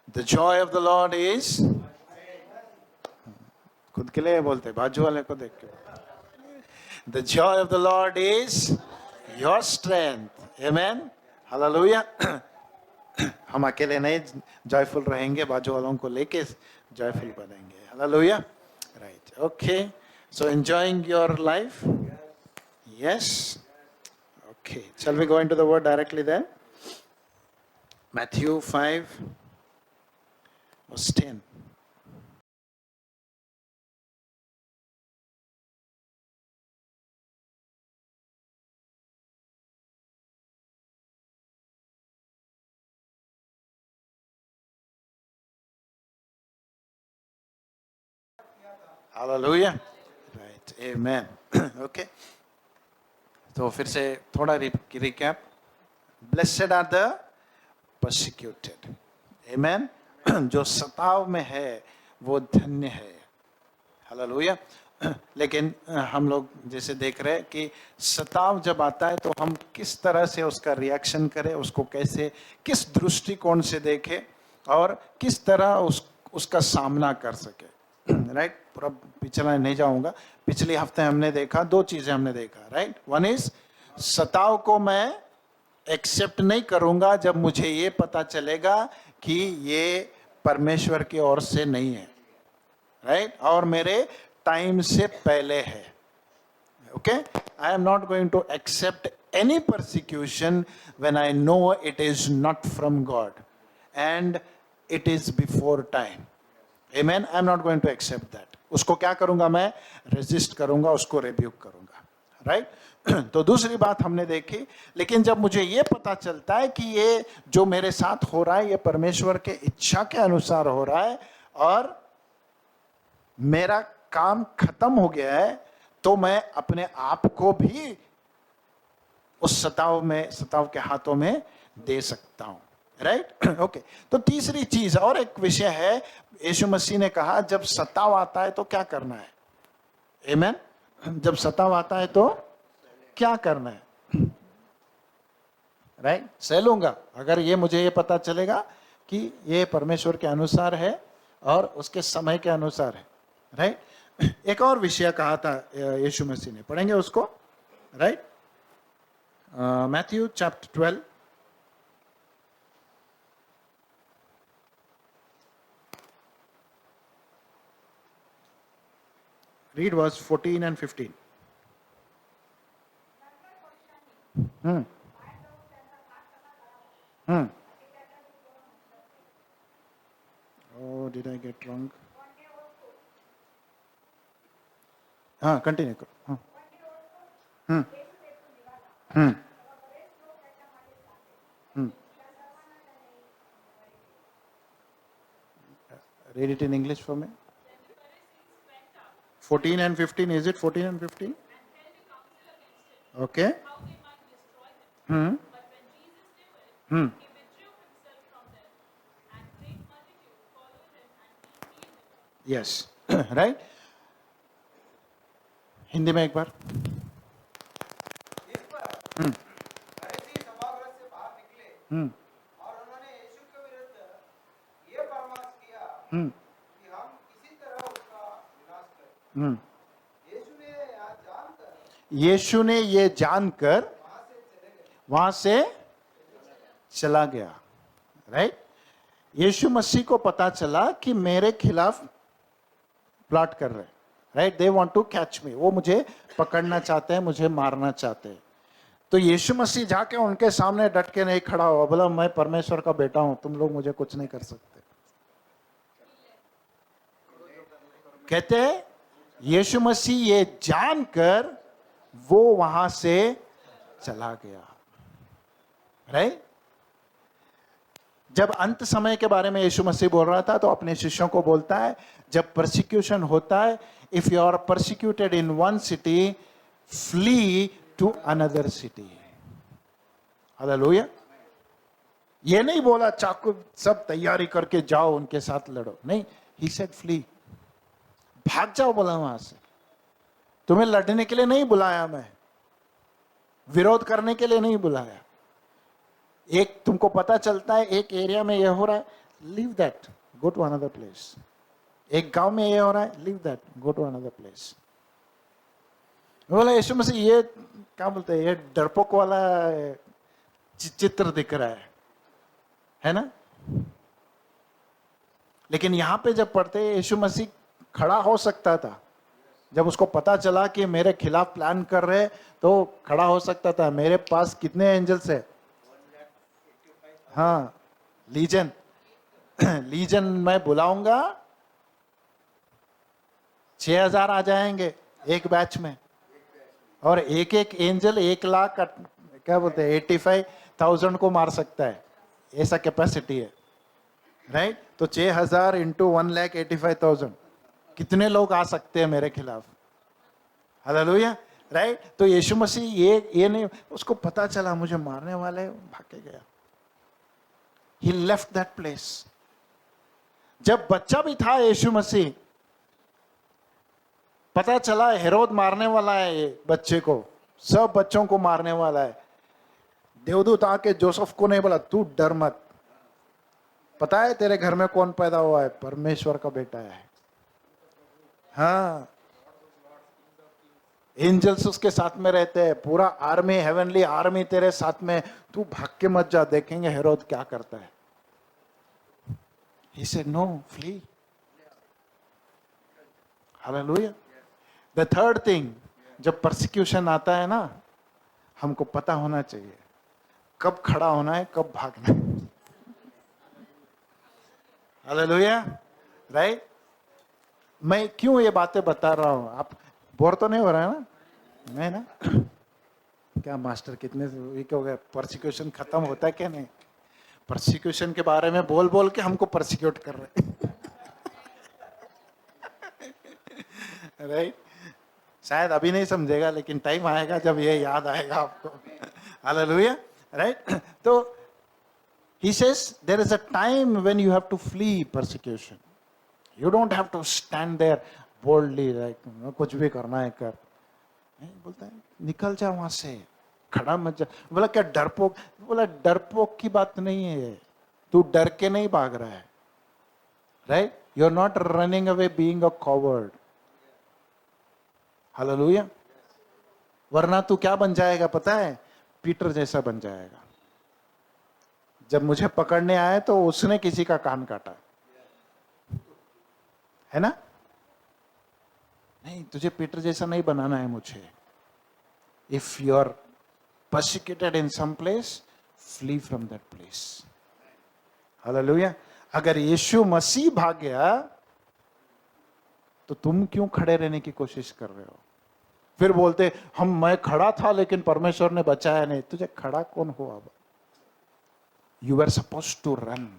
The joy of the Lord is, खुद के लिए बोलते, बाजू वाले को देख के, the joy of the Lord is your strength. Amen. Hallelujah. हम अकेले नहीं जॉयफुल रहेंगे, बाजू वालों को लेके जॉयफुल बनेंगे. Hallelujah. Right. Okay. So enjoying your life. Yes. Okay. Shall we go into the word directly then? Matthew 5 verse 10. Hallelujah. Right. Amen. Okay. तो फिर से थोड़ा recap. Blessed are the persecuted. Amen. जो सताव में है वो धन्य है. हालेलुया. लेकिन हम लोग जैसे देख रहे हैं कि सताव जब आता है तो हम किस तरह से उसका रिएक्शन करें, उसको कैसे, किस दृष्टिकोण से देखें और किस तरह उसका सामना कर सके. राइट. पूरा पिछला नहीं जाऊंगा. पिछले हफ्ते हमने देखा, दो चीजें हमने देखा. राइट. वन इज, सताव को मैं एक्सेप्ट नहीं करूंगा जब मुझे ये पता चलेगा कि ये परमेश्वर की ओर से नहीं है. राइट. और मेरे टाइम से पहले है. Okay. I am not going to accept any persecution when I know it is not from God and it is before time. Amen. I am not going to accept that. उसको क्या करूंगा? मैं resist करूंगा, उसको rebuke करूंगा. Right. तो दूसरी बात हमने देखी, लेकिन जब मुझे ये पता चलता है कि ये जो मेरे साथ हो रहा है ये परमेश्वर के इच्छा के अनुसार हो रहा है और मेरा काम खत्म हो गया है, तो मैं अपने आप को भी उस सताव के हाथों में दे सकता हूं. राइट. ओके. तो तीसरी चीज और एक विषय है, यीशु मसीह ने कहा जब सताव आता है तो क्या करना है. आमेन. जब सताव आता है तो क्या करना है. राइट. सह लूंगा अगर ये मुझे ये पता चलेगा कि ये परमेश्वर के अनुसार है और उसके समय के अनुसार है. राइट. एक और विषय कहा था यीशु मसीह ने, पढ़ेंगे उसको. Right. Matthew chapter 12. Read verse 14 and 15. Oh, did I get wrong? हाँ, कंटिन्यू करो. Read it in English for me. 14 and 15, is it 14 and 15? Okay. Yes. Right. Hindi में एक बार. इस पर फरीसी सभागृह से बाहर निकले और उन्होंने यीशु के विरुद्ध ये परामर्श किया कि हम किसी तरह उसका विनाश करें. यीशु ने ये जानकर वहां से चला गया. राइट. यीशु मसीह को पता चला कि मेरे खिलाफ प्लॉट कर रहे हैं. Right. They want to catch me. वो मुझे पकड़ना चाहते हैं, मुझे मारना चाहते हैं. तो यीशु मसीह जाके उनके सामने डट के नहीं खड़ा हुआ, बोला मैं परमेश्वर का बेटा हूं, तुम लोग मुझे कुछ नहीं कर सकते. कहते हैं यीशु मसीह ये जानकर वो वहां से चला गया. राइट. जब अंत समय के बारे में यीशु मसीह बोल रहा था तो अपने शिष्यों को बोलता है जब परसिक्यूशन होता है, if you are persecuted in one city, flee to another city. Hallelujah. ये नहीं बोला चाकू सब तैयारी करके जाओ उनके साथ लड़ो, नहीं. He said flee. भाग जाओ बोला वहां से. तुम्हें लड़ने के लिए नहीं बुलाया, मैं विरोध करने के लिए नहीं बुलाया. एक तुमको पता चलता है एक एरिया में यह हो रहा है, leave that, go to another place. एक गांव में ये हो रहा है, leave that, go to another place. बोला यीशु मसीह ये क्या बोलते हैं, ये डरपोक वाला चित्र दिख रहा है ना. लेकिन यहां पे जब पढ़ते यीशु मसीह खड़ा हो सकता था. जब उसको पता चला कि मेरे खिलाफ प्लान कर रहे, तो खड़ा हो सकता था. मेरे पास कितने एंजल्स है? हाँ, लीजन. लीजन मैं बुलाऊंगा, 6000 आ जाएंगे एक बैच में. और एक एक एंजल 1 लाख क्या बोलते हैं 85,000 को मार सकता है. ऐसा कैपेसिटी है, राइट. तो 6000 इंटू 1,85,000, कितने लोग आ सकते हैं मेरे खिलाफ? Hallelujah, right. तो यीशु मसीह ये नहीं, उसको पता चला मुझे मारने वाले, भाग के गया. ही लेफ्ट दैट प्लेस. जब बच्चा भी था यीशु मसीह, पता चला हेरोद मारने वाला है ये बच्चे को, सब बच्चों को मारने वाला है. देवदूत आके जोसेफ को नहीं बोला तू डर मत, पता है तेरे घर में कौन पैदा हुआ है? परमेश्वर का बेटा है. हाँ, एंजल्स उसके साथ में रहते हैं, पूरा आर्मी, हेवनली आर्मी तेरे साथ में. तू भाग के मत जा, देखेंगे हेरोद क्या करता है. He said no, flee. Hallelujah. The third thing, जब persecution आता है ना, हमको पता होना चाहिए कब खड़ा होना है, कब भागना है. Hallelujah, right? मैं क्यों ये बातें बता रहा हूं? आप बोर तो नहीं हो रहा है ना? मैं ना क्या मास्टर कितने वीक हो गए, परसिक्यूशन खत्म होता है क्या नहीं? परसिक्यूशन के बारे में बोल बोल के हमको परसिक्यूट कर रहे राइट. शायद अभी नहीं समझेगा, लेकिन टाइम आएगा जब ये याद आएगा आपको. Hallelujah, right. तो he says there is a time when you have to flee persecution. You don't have to stand there boldly like कुछ भी करना है कर. बोलता है निकल जा वहां से, खड़ा मत जा. बोला क्या डरपोक? बोला डरपोक की बात नहीं है, तू डर के नहीं भाग रहा है, right. You are not running away being a coward. Hallelujah. वरना तू क्या बन जाएगा पता है? पीटर जैसा बन जाएगा. जब मुझे पकड़ने आए तो उसने किसी का कान काटा, है ना. नहीं, तुझे पीटर जैसा नहीं बनाना है मुझे. If you are persecuted in some place, flee from that place. Hallelujah. अगर यीशु मसीह भाग गया तो तुम क्यों खड़े रहने की कोशिश कर रहे हो? फिर बोलते मैं खड़ा था लेकिन परमेश्वर ने बचाया नहीं. तुझे खड़ा कौन हुआ? You were supposed to run.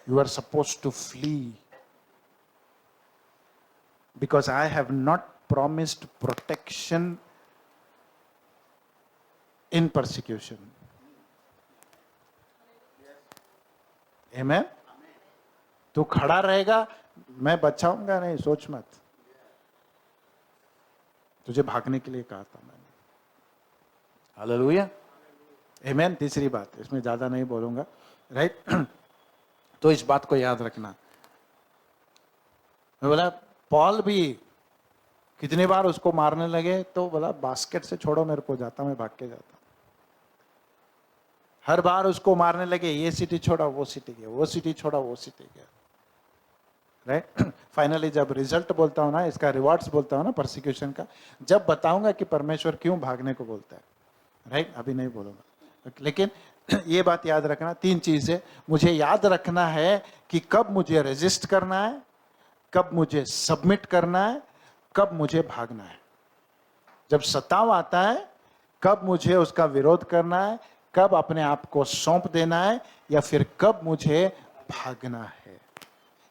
You were supposed to flee. Because I have not promised protection in persecution. Amen. तू खड़ा रहेगा, मैं बचाऊंगा नहीं, सोच मत. तुझे भागने के लिए कहा था मैंने. हालेलुया, आमेन. तीसरी बात, इसमें ज्यादा नहीं बोलूंगा, राइट. तो इस बात को याद रखना. मैं बोला पॉल भी कितनी बार उसको मारने लगे तो बोला बास्केट से छोड़ो मेरे को, जाता मैं भाग के जाता. हर बार उसको मारने लगे, ये सिटी छोड़ा वो सिटी गया, वो सिटी छोड़ा वो सिटी गया, राइट. फाइनली जब रिजल्ट बोलता हूं ना, इसका रिवॉर्ड्स बोलता हूं ना परसिक्यूशन का, जब बताऊंगा कि परमेश्वर क्यों भागने को बोलता है, राइट. अभी नहीं बोलूंगा, लेकिन ये बात याद रखना. 3 चीजें मुझे याद रखना है कि कब मुझे रेजिस्ट करना है, कब मुझे सबमिट करना है, कब मुझे भागना है. जब सताव आता है कब मुझे उसका विरोध करना है, कब अपने आप को सौंप देना है, या फिर कब मुझे भागना है.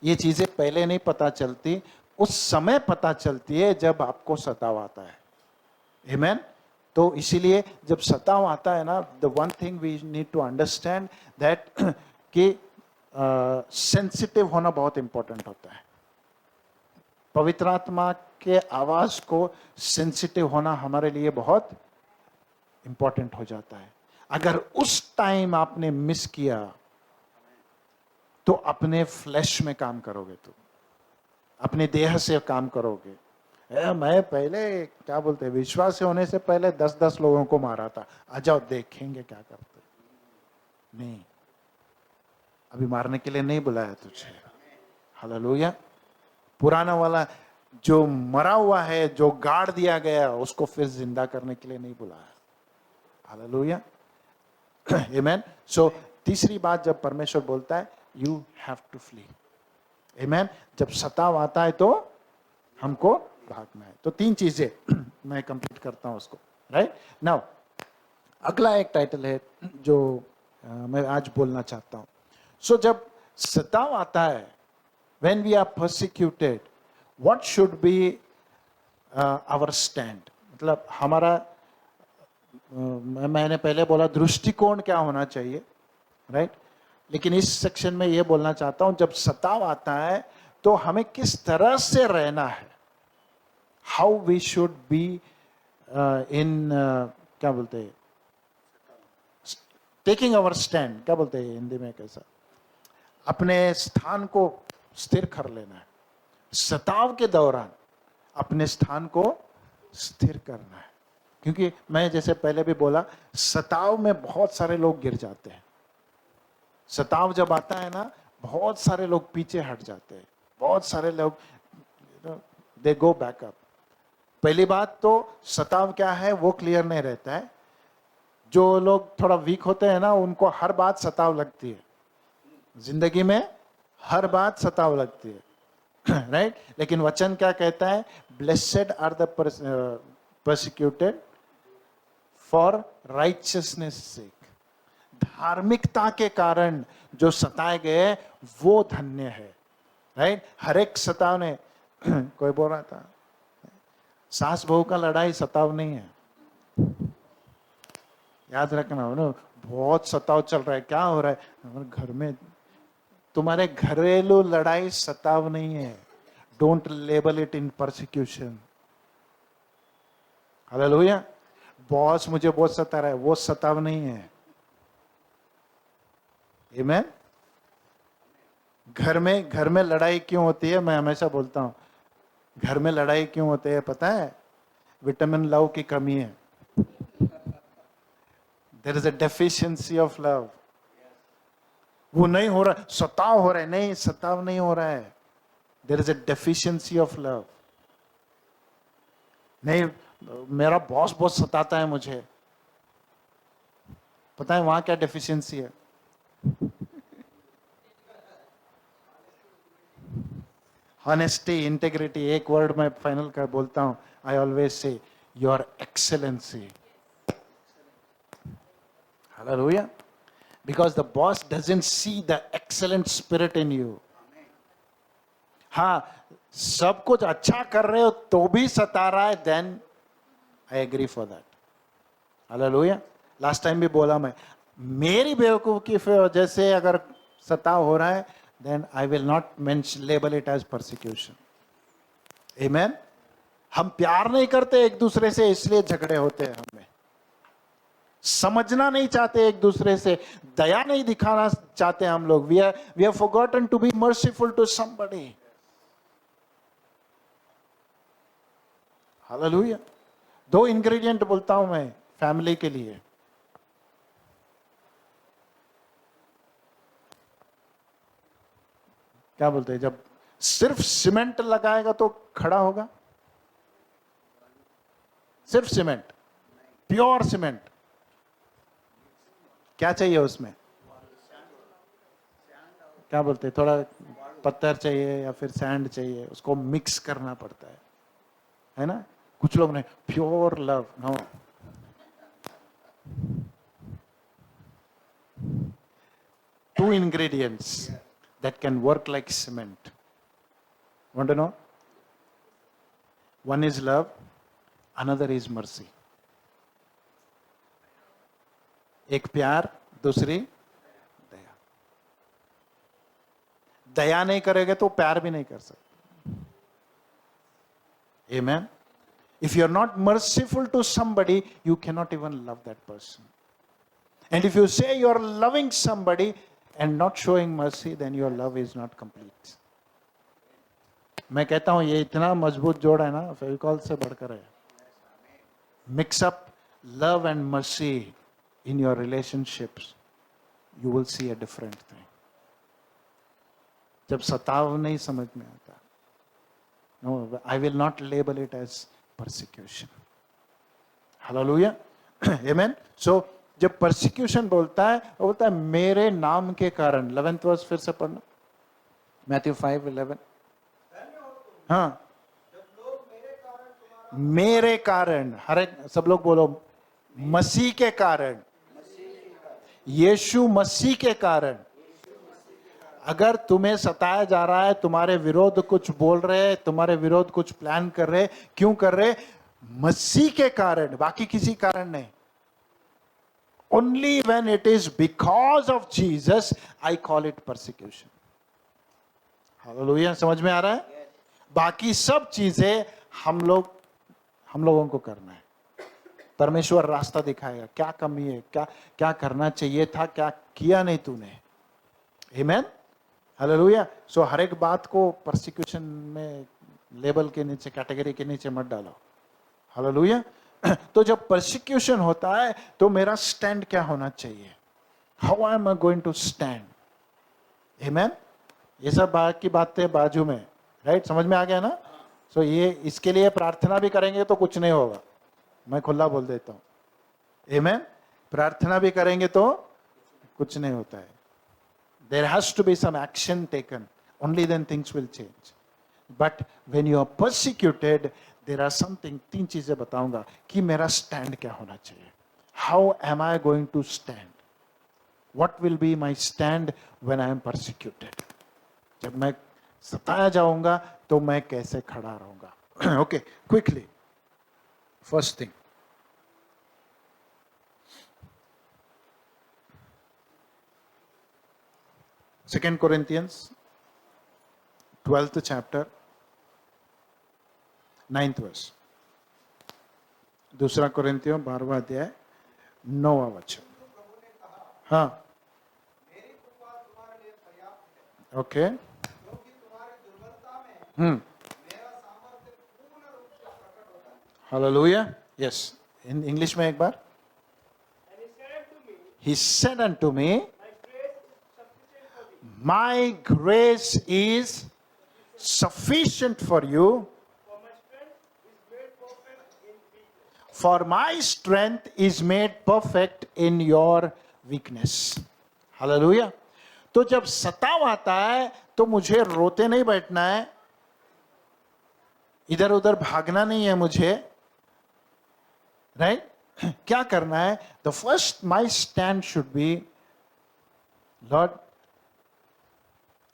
ये चीजें पहले नहीं पता चलती, उस समय पता चलती है जब आपको सताव आता है. आमेन. तो इसीलिए जब सताव आता है ना, the one thing we need to understand that कि सेंसिटिव होना बहुत इंपॉर्टेंट होता है. पवित्र आत्मा के आवाज को सेंसिटिव होना हमारे लिए बहुत इंपॉर्टेंट हो जाता है. अगर उस टाइम आपने मिस किया तो अपने फ्लैश में काम करोगे, तुम अपने देह से काम करोगे। मैं पहले क्या बोलते हैं, विश्वास होने से पहले 10-10 लोगों को मारा था, आ जाओ देखेंगे क्या करते। नहीं, अभी मारने के लिए नहीं बुलाया तुझे। हालेलुया। पुराना वाला जो मरा हुआ है, जो गाड़ दिया गया, उसको फिर जिंदा करने के लिए नहीं बुलाया। हालेलुया। आमेन। सो तीसरी बात जब परमेश्वर बोलता है यू हैव टू फ्ली, आमेन, जब सताव आता है तो हमको भागना है। तो 3 चीजें मैं कंप्लीट करता हूं उसको, राइट नाउ। अगला एक टाइटल है जो मैं आज बोलना चाहता हूं। सो जब सताव आता है, when we are persecuted, what should be our stand, मतलब हमारा मैंने पहले बोला दृष्टिकोण क्या होना चाहिए, राइट। लेकिन इस सेक्शन में ये बोलना चाहता हूं, जब सताव आता है तो हमें किस तरह से रहना है, how we should be in, क्या बोलते हैं, टेकिंग अवर स्टैंड, क्या बोलते हैं हिंदी में, कैसा, अपने स्थान को स्थिर कर लेना है। सताव के दौरान अपने स्थान को स्थिर करना है, क्योंकि मैं जैसे पहले भी बोला, सताव में बहुत सारे लोग गिर जाते हैं। सताव जब आता है ना, बहुत सारे लोग पीछे हट जाते हैं, बहुत सारे लोग दे गो बैकअप। पहली बात तो सताव क्या है वो क्लियर नहीं रहता है। जो लोग थोड़ा वीक होते हैं ना, उनको हर बात सताव लगती है, जिंदगी में हर बात सताव लगती है, राइट। लेकिन वचन क्या कहता है, blessed are the persecuted for righteousness sake, धार्मिकता के कारण जो सताए गए वो धन्य है, राइट। हर एक सताव ने कोई बोल रहा था सास बहू का लड़ाई सताव नहीं है, याद रखना। बहुत सताव चल रहा है, क्या हो रहा है घर में, तुम्हारे घरेलू लड़ाई सताव नहीं है। Don't label it in persecution. Hallelujah. Boss मुझे बहुत सता रहा है, वो सताव नहीं है। आमीन। घर में लड़ाई क्यों होती है, मैं हमेशा बोलता हूं, घर में लड़ाई क्यों होती है पता है, विटामिन लव की कमी है। There is a deficiency of love. वो नहीं हो रहा, सताव हो रहा है, नहीं सताव नहीं हो रहा है, there is a deficiency of love. नहीं, मेरा बॉस बहुत सताता है मुझे, पता है वहां क्या डेफिशिएंसी है। Honesty, integrity, एक वर्ड में फाइनल कर बोलता हूं, I always say your excellency. Hallelujah. Because the boss doesn't see the excellent spirit in you. हाँ, सब कुछ अच्छा कर रहे हो तो भी सता रहा है, then I agree for that. Hallelujah. Last time भी बोला मैं, मेरी बेवकूफी की वजह से अगर सताव हो रहा है, then I will not label it as persecution. Amen. हम प्यार नहीं करते एक दूसरे से, इसलिए झगड़े होते हैं। हमें समझना नहीं चाहते एक दूसरे से, दया नहीं दिखाना चाहते हम लोग। we have forgotten to be merciful to somebody. Hallelujah. 2 ingredient बोलता हूं मैं फैमिली के लिए। क्या बोलते हैं, जब सिर्फ सीमेंट लगाएगा तो खड़ा होगा, सिर्फ सीमेंट, प्योर सीमेंट, क्या चाहिए उसमें, क्या बोलते हैं, थोड़ा पत्थर चाहिए या फिर सैंड चाहिए, उसको मिक्स करना पड़ता है ना। कुछ लोग ने pure love, no, two ingredients that can work like cement. Want to know? One is love, another is mercy. एक प्यार, दूसरी दया। दया नहीं करेगा तो प्यार भी नहीं कर सकते। Amen. If you are not merciful to somebody, you cannot even love that person. And if you say you are loving somebody, and not showing mercy, then your love is not complete. मैं कहता हूं ये इतना मजबूत जोड़ है ना, फेविकॉल से बढ़कर है. Mix up love and mercy in your relationships, you will see a different thing. जब सताव नहीं समझ में आता, no, I will not label it as persecution. Hallelujah. Amen. So जब persecution बोलता है, वो बोलता है मेरे नाम के कारण. 11th वर्स फिर से पढ़ना, Matthew 5:11. हाँ, मेरे कारण, हर एक सब लोग बोलो, मसीह के कारण, यीशु मसीह के कारण. अगर तुम्हें सताया जा रहा है, तुम्हारे विरोध कुछ बोल रहे, तुम्हारे विरोध कुछ प्लान कर रहे, क्यों कर रहे? मसीह के कारण, बाकी किसी कारण नहीं. Only when it is because of Jesus, I call it persecution. Hallelujah. समझ में आ रहा है? बाकी सब चीजें हम लोगों को करना है. परमेश्वर रास्ता दिखाएगा, क्या कमी है, क्या करना चाहिए था, क्या किया नहीं तूने. Amen. हालेलुया. सो हर एक बात को परसिक्यूशन में लेबल के नीचे, कैटेगरी के नीचे मत डालो. हालेलुया. तो जब परसिक्यूशन होता है तो मेरा स्टैंड क्या होना चाहिए? How am I going to stand? Amen. ये सब बात की बातें बाजू में, राइट? समझ में आ गया ना? सो ये इसके लिए प्रार्थना भी करेंगे तो कुछ नहीं होगा, मैं खुला बोल देता हूं. आमेन. प्रार्थना भी करेंगे तो कुछ नहीं होता है. There has to be some action taken. Only then things will change. But when you are persecuted, there are something, 3 चीजें बताऊंगा कि मेरा स्टैंड क्या होना चाहिए. How am I going to stand? What will be my stand when I am persecuted? जब मैं सताया जाऊंगा तो मैं कैसे खड़ा रहूंगा. Okay, quickly. First thing. Second Corinthians 12th chapter 9th verse. दूसरा कोरिन्थियों 12वां अध्याय 9वां वचन. हाँ, मेरी कृपा तुम्हारे लिए पर्याप्त है, ओके. क्योंकि तुम्हारी दुर्बलता में मेरा सामर्थ्य पूर्ण रूप से प्रकट होता है. हालेलुया. यस, इन इंग्लिश में एक बार. And he said unto me, He said unto me, my grace is sufficient for you, my grace is sufficient for you, for my strength is made perfect in weakness. for my strength is made perfect in your weakness. Hallelujah. तो जब सताव आता है तो मुझे रोते नहीं बैठना है, इधर उधर भागना नहीं है मुझे, राइट? क्या करना है? The first my stand should be, lord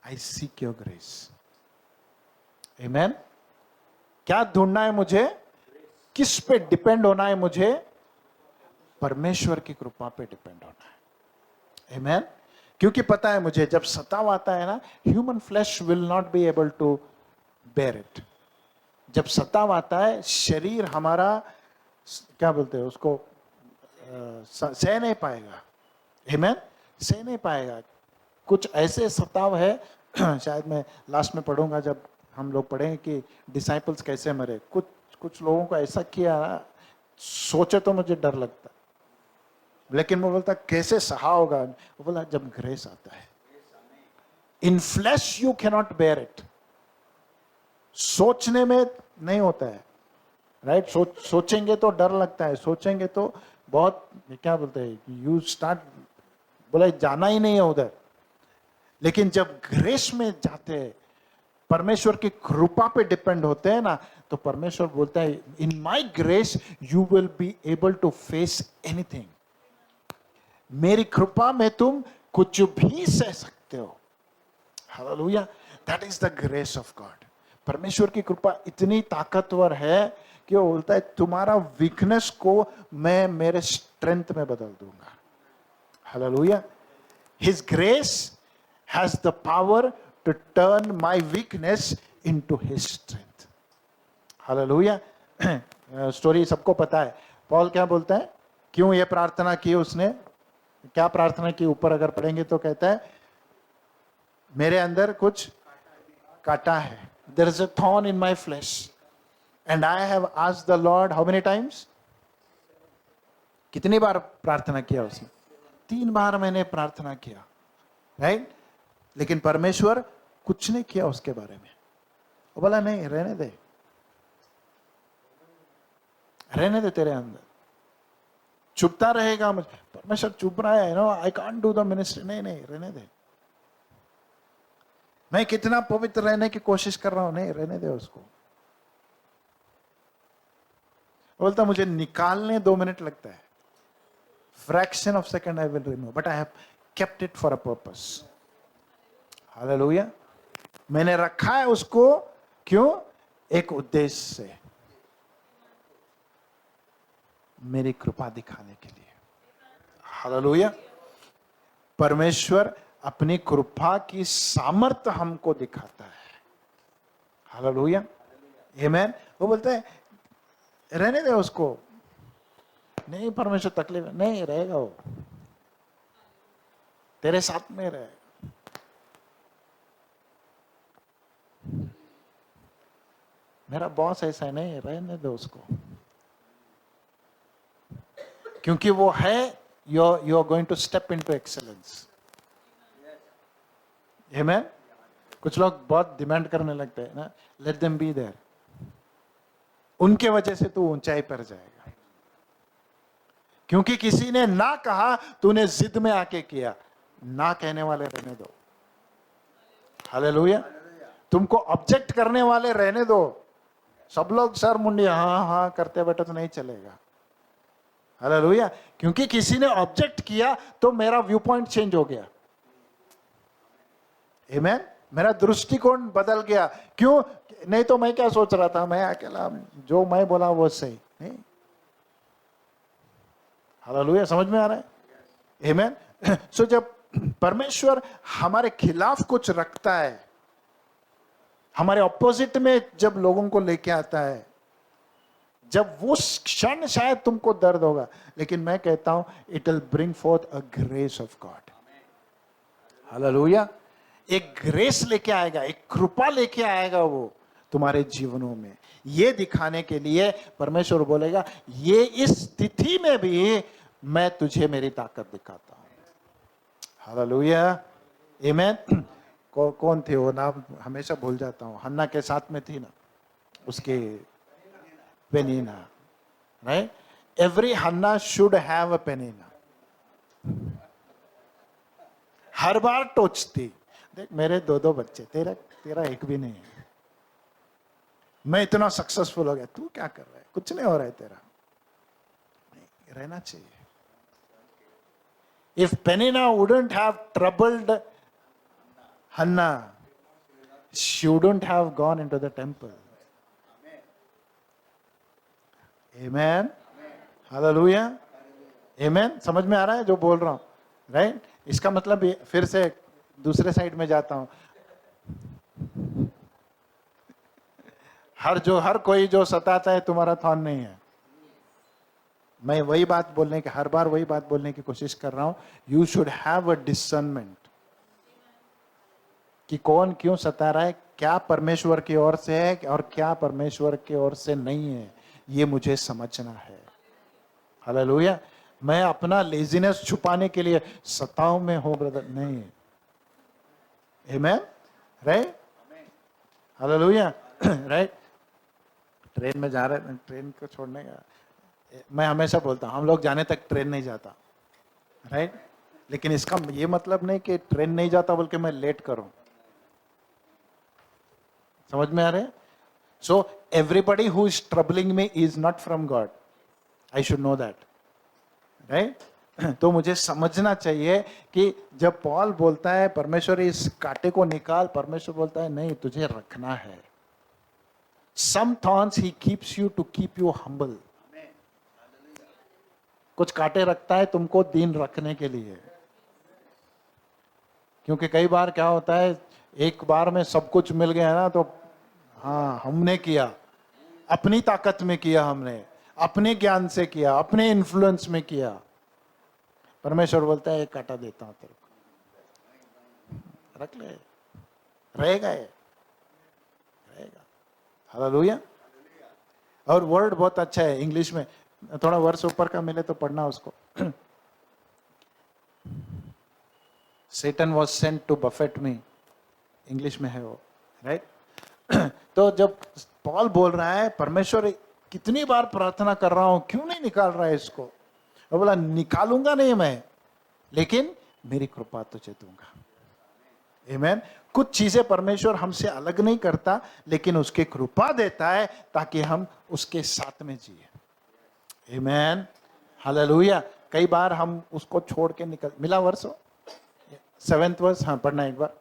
I seek your grace. Amen. क्या ढूंढना है मुझे? किस पे डिपेंड होना है मुझे? परमेश्वर की कृपा पे डिपेंड होना है. आमेन. क्योंकि पता है मुझे जब सताव आता है ना, human flesh will not be able to bear it. जब सताव आता है, शरीर हमारा क्या बोलते हैं उसको, सह नहीं पाएगा. आमेन. सह नहीं पाएगा. कुछ ऐसे सताव है, शायद मैं लास्ट में पढ़ूंगा जब हम लोग पढ़ेंगे कि डिसाइपल्स कैसे मरे. कुछ लोगों को ऐसा किया, सोचे तो मुझे डर लगता, लेकिन वो बोलता कैसे सहा होगा. वो बोला जब ग्रेस आता है. In flash you can not bear it. सोचने में नहीं होता है, राइट? सोचेंगे तो डर लगता है, सोचेंगे तो बहुत क्या बोलते हैं, यू स्टार्ट, बोला जाना ही नहीं है उधर. लेकिन जब ग्रेस में जाते हैं, परमेश्वर की कृपा पे डिपेंड होते हैं ना, तो परमेश्वर बोलता है in my grace you will be able to face anything. मेरी कृपा में तुम कुछ भी सह सकते हो. Hallelujah. That is the grace of God. परमेश्वर की कृपा इतनी ताकतवर है कि वो बोलता है तुम्हारा वीकनेस को मैं मेरे स्ट्रेंथ में बदल दूंगा. Hallelujah. His grace has the power to turn my weakness into his strength. Hallelujah. Story सबको पता है. पॉल क्या बोलता है, क्यों ये प्रार्थना की उसने, क्या प्रार्थना की? ऊपर अगर पढ़ेंगे तो कहता है मेरे अंदर कुछ काटा है. There is a thorn in my flesh. And I have asked the Lord how many times? कितनी बार प्रार्थना किया उसने? 3 बार मैंने प्रार्थना किया, राइट? लेकिन परमेश्वर कुछ नहीं किया उसके बारे में. वो बोला नहीं, रहने दे, रहने दे, तेरे अंदर चुपता रहेगा. मुझे परमेश्वर चुप रहा है, no I can't do the ministry. नहीं नहीं, रहने दे. मैं कितना पवित्र रहने की कोशिश कर रहा हूं, नहीं, रहने दे उसको. बोलता मुझे निकालने 2 मिनट लगता है. Fraction of second I will remove, but I have kept it for a purpose. Hallelujah. मैंने रखा है उसको, क्यों? एक उद्देश्य से, मेरी कृपा दिखाने के लिए. हालेलुया. परमेश्वर अपनी कृपा की सामर्थ्य हमको दिखाता है. हालेलुया. आमेन. वो बोलता है रहने दे उसको. नहीं परमेश्वर, तकलीफ नहीं, रहेगा वो, तेरे साथ में रहेगा. मेरा बॉस ऐसा है, नहीं, रहने दो उसको, क्योंकि वो है, you are going to step into excellence. Amen. कुछ लोग बहुत डिमांड करने लगते हैं ना, लेट देम बी देयर. उनके वजह से तू ऊंचाई पर जाएगा, क्योंकि किसी ने ना कहा, तूने जिद में आके किया. ना कहने वाले रहने दो. हालेलुया. तुमको ऑब्जेक्ट करने वाले रहने दो. सब लोग सर मुंडी हाँ हाँ करते बैठे तो नहीं चलेगा. हालेलुया. क्योंकि किसी ने ऑब्जेक्ट किया तो मेरा व्यू पॉइंट चेंज हो गया. आमेन. मेरा दृष्टिकोण बदल गया. क्यों? नहीं तो मैं क्या सोच रहा था, मैं अकेला, जो मैं बोला वो सही नहीं. हालेलुया. समझ में आ रहा है? आमेन. सो जब परमेश्वर हमारे खिलाफ कुछ रखता है, हमारे ऑपोजिट में जब लोगों को लेके आता है, जब वो क्षण शायद तुमको दर्द होगा, लेकिन मैं कहता हूं it will bring fourth a grace of God. Hallelujah. एक ग्रेस लेके आएगा, एक कृपा लेके आएगा वो तुम्हारे जीवनों में. ये दिखाने के लिए परमेश्वर बोलेगा, ये इस स्थिति में भी मैं तुझे मेरी ताकत दिखाता हूं. हालेलुया. आमेन. कौन थे वो, नाम हमेशा भूल जाता हूं. हन्ना के साथ में थी ना, उसके Peninnah, right? Every Hannah should have a Peninnah. हर बार टोचती, देख मेरे 2 बच्चे, तेरा एक भी नहीं है. मैं इतना सक्सेसफुल हो गया, तू क्या कर रहा है? कुछ नहीं हो रहा है तेरा. नहीं, रहना चाहिए. If Penina wouldn't have troubled Hannah, she wouldn't have gone into the temple. Amen. Hallelujah. Amen. समझ में आ रहा है जो बोल रहा हूं, राइट? इसका मतलब फिर से दूसरे साइड में जाता हूं. हर कोई जो सताता है तुम्हारा थॉर्न नहीं है. मैं वही बात बोलने की, हर बार वही बात बोलने की कोशिश कर रहा हूं. You should have a discernment कि कौन क्यों सता रहा है, क्या परमेश्वर की ओर से है और क्या परमेश्वर की ओर से नहीं है, ये मुझे समझना है. हालेलुया. मैं अपना लेजीनेस छुपाने के लिए सताओं में हूं ब्रदर, नहीं. आमेन. राइट. हालेलुया. राइट. ट्रेन में जा रहे हैं, ट्रेन को छोड़ने का मैं हमेशा बोलता हूं, हम लोग जाने तक ट्रेन नहीं जाता, राइट? लेकिन इसका ये मतलब नहीं कि ट्रेन नहीं जाता बल्कि मैं लेट करूं. समझ में आ रहे? So everybody who is troubling me is not from God. I should know that, right? तो मुझे समझना चाहिए कि जब पॉल बोलता है परमेश्वर इस कांटे को निकाल, परमेश्वर बोलता है नहीं, तुझे रखना है. Some thorns he keeps you to keep you humble. कुछ कांटे रखता है तुमको दीन रखने के लिए, क्योंकि कई बार क्या होता है, एक बार में सब कुछ मिल गया ना, तो हाँ हमने किया, अपनी ताकत में किया, हमने अपने ज्ञान से किया, अपने इन्फ्लुएंस में किया. परमेश्वर बोलता है एक कांटा देता हूं तेरे को, रख ले. रहेगा, ये रहेगा। हालेलुया। और वर्ड बहुत अच्छा है इंग्लिश में, थोड़ा वर्ष ऊपर का मिले तो पढ़ना उसको। Satan was sent to buffet me, English में है वो, राइट। तो जब पॉल बोल रहा है परमेश्वर कितनी बार प्रार्थना कर रहा हूं, क्यों नहीं निकाल रहा है इसको, वो बोला निकालूंगा नहीं मैं, लेकिन मेरी कृपा तुझे दूंगा। आमीन। कुछ चीजें परमेश्वर हमसे अलग नहीं करता, लेकिन उसकी कृपा देता है ताकि हम उसके साथ में जिए। आमीन, हालेलुया। कई बार हम उसको छोड़ के निकल, मिला वर्ष 7th वर्स, हाँ पढ़ना एक बार।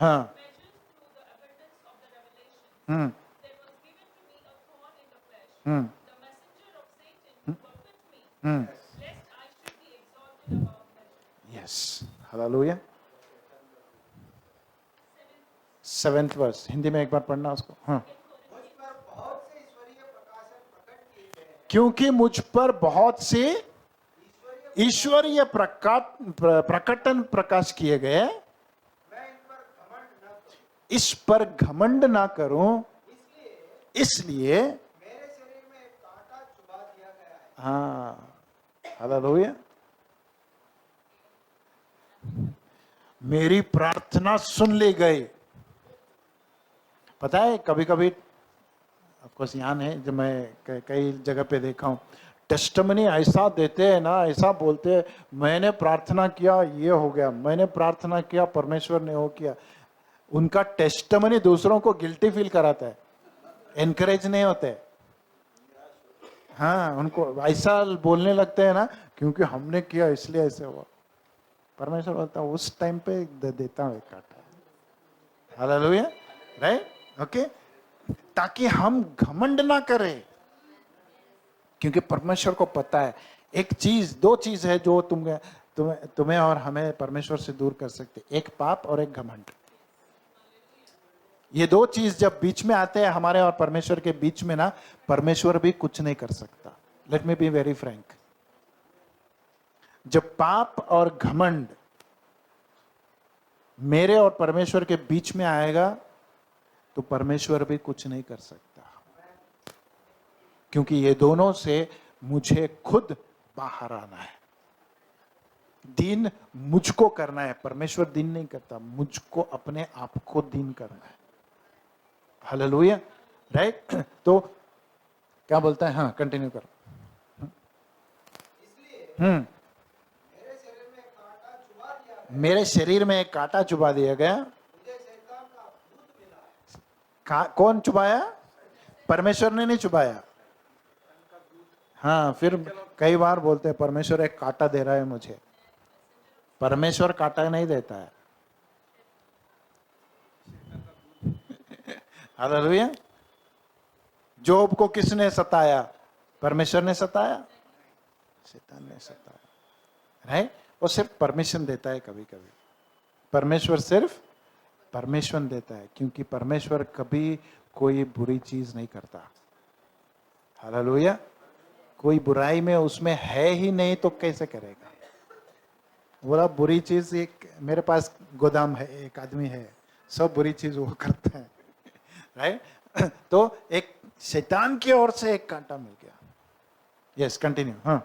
हाँ। हम्म। हम्म। हम्म। Yes, hallelujah. 7th verse Hindi में एक बार पढ़ना उसको। हाँ। मुझ पर बहुत से ईश्वरीय प्रकाशन प्रकट किए गए हैं। क्योंकि मुझ पर बहुत से ईश्वरीय प्रकटन प्रकाश किए गए, मैं इन पर घमंड न करूं, इस पर घमंड ना करूं, इसलिए इसलिए मेरे शरीर में एक कांटा चुभा दिया गया है। हाँ, हालेलुया। मेरी प्रार्थना सुन ली गई। पता है कभी कभी आपको ध्यान है, जब मैं कई जगह पे देखा हूं, टेस्टमनी ऐसा देते हैं ना, ऐसा बोलते हैं मैंने प्रार्थना किया ये हो गया, मैंने प्रार्थना किया परमेश्वर ने वो किया। उनका टेस्टमनी दूसरों को गिल्टी फील कराता है, एनकरेज नहीं होते। हाँ, उनको ऐसा बोलने लगते हैं ना, क्योंकि हमने किया इसलिए ऐसे हुआ। परमेश्वर बोलता है उस टाइम पे देता हूँ एक कांटा। Hallelujah, right, okay. ताकि हम घमंड ना करें, क्योंकि परमेश्वर को पता है एक चीज, दो चीज है जो तुम्हें और हमें परमेश्वर से दूर कर सकते, एक पाप और एक घमंड। ये दो चीज जब बीच में आते हैं हमारे और परमेश्वर के बीच में ना, परमेश्वर भी कुछ नहीं कर सकता। Let me be very Frank, जब पाप और घमंड मेरे और परमेश्वर के बीच में आएगा तो परमेश्वर भी कुछ नहीं कर सकता, क्योंकि ये दोनों से मुझे खुद बाहर आना है। दीन मुझको करना है, परमेश्वर दीन नहीं करता, मुझको अपने आप को दीन करना है। Hallelujah, right. तो क्या बोलता है, हाँ कंटिन्यू करो। इसलिए हम्म। मेरे शरीर में एक कांटा चुभा दिया गया, मेरे शरीर में एक कांटा चुबा दिया गया। मुझे शैतान का भूत मिला है। कौन चुबाया? परमेश्वर ने नहीं चुबाया। हाँ, फिर कई बार बोलते हैं परमेश्वर एक कांटा दे रहा है मुझे। परमेश्वर कांटा नहीं देता है। हालेलुया। जोब को किसने सताया? परमेश्वर ने सताया? शैतान ने सताया, राइट। वो सिर्फ परमिशन देता है कभी कभी। परमेश्वर सिर्फ परमिशन देता है, क्योंकि परमेश्वर कभी कोई बुरी चीज नहीं करता। हालेलुया। कोई बुराई में उसमें है ही नहीं तो कैसे करेगा? बोला बुरी चीज, एक मेरे पास गोदाम है, एक आदमी है, सब बुरी चीज वो करता है, राइट। तो एक शैतान की ओर से एक कांटा मिल गया। Yes, continue. हाँ।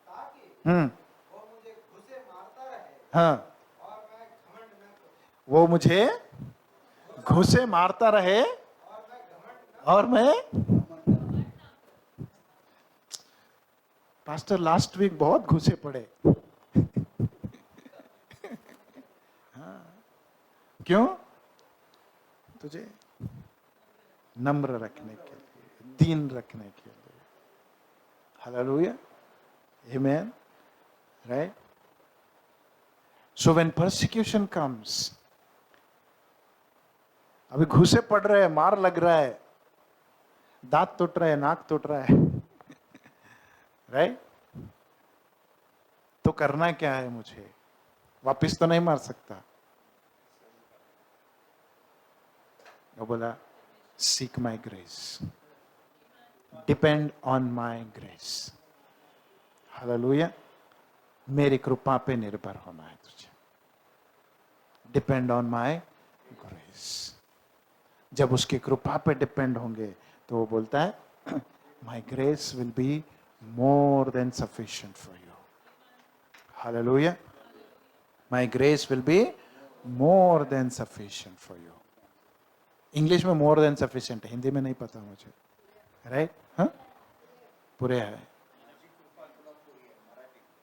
ताकि वो मुझे घुसे मारता रहे हाँ, और मैं घमंड न करूं, वो मुझे घुसे मारता रहे और मैं पास्टर लास्ट वीक बहुत घुसे पड़े। हाँ, क्यों? तुझे नम्र रखने के लिए, दीन रखने के लिए। Hallelujah, amen, right. So when persecution comes, अभी घुसे पड़ रहे हैं, मार लग रहा है, दांत टूट रहे हैं, नाक टूट रहा है, राइट। तो करना क्या है? मुझे वापिस तो नहीं मार सकता। वो बोला seek my grace, depend on my grace. Hallelujah. मेरी कृपा पे निर्भर होना है तुझे. Depend on my grace. जब उसकी कृपा पे डिपेंड होंगे तो वो बोलता है माई grace will be more than sufficient for you. Hallelujah. My grace will be more than sufficient for you. English में मोर देन सफिशिएंट है, हिंदी में नहीं पता मुझे. राइट? हाँ, पूरे है.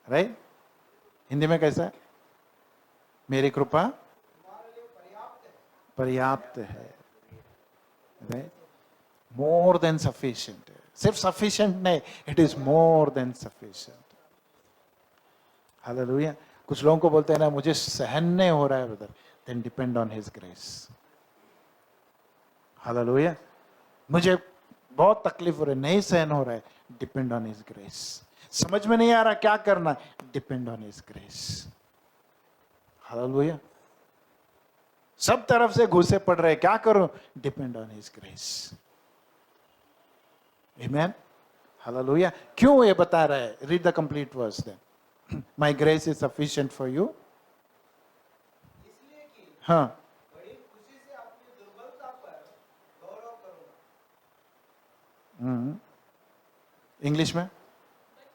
राइट? हिंदी में कैसा है? मेरी कृपा पर्याप्त है. राइट? मोर देन सफिशिएंट. सिर्फ सफिशिएंट नहीं, it is more than sufficient. Hallelujah. कुछ लोगों को बोलते हैं ना, मुझे सहन नहीं हो रहा है brother, then depend on his grace. Hallelujah. मुझे बहुत तकलीफ हो रही है, नहीं सहन हो रहा है, डिपेंड ऑन हिज ग्रेस. समझ में नहीं आ रहा क्या करना, depend on his grace. Hallelujah. सब तरफ से घुसे पड़ रहे, क्या करूं, depend on his grace. Amen. Hallelujah. क्यों ये बता रहा है? Read the complete worse than. My grace is sufficient for you. इसलिए कि हाँ. बड़ी खुशी से अपनी दुर्बलता पर गौरव करूंगा. इंग्लिश में. But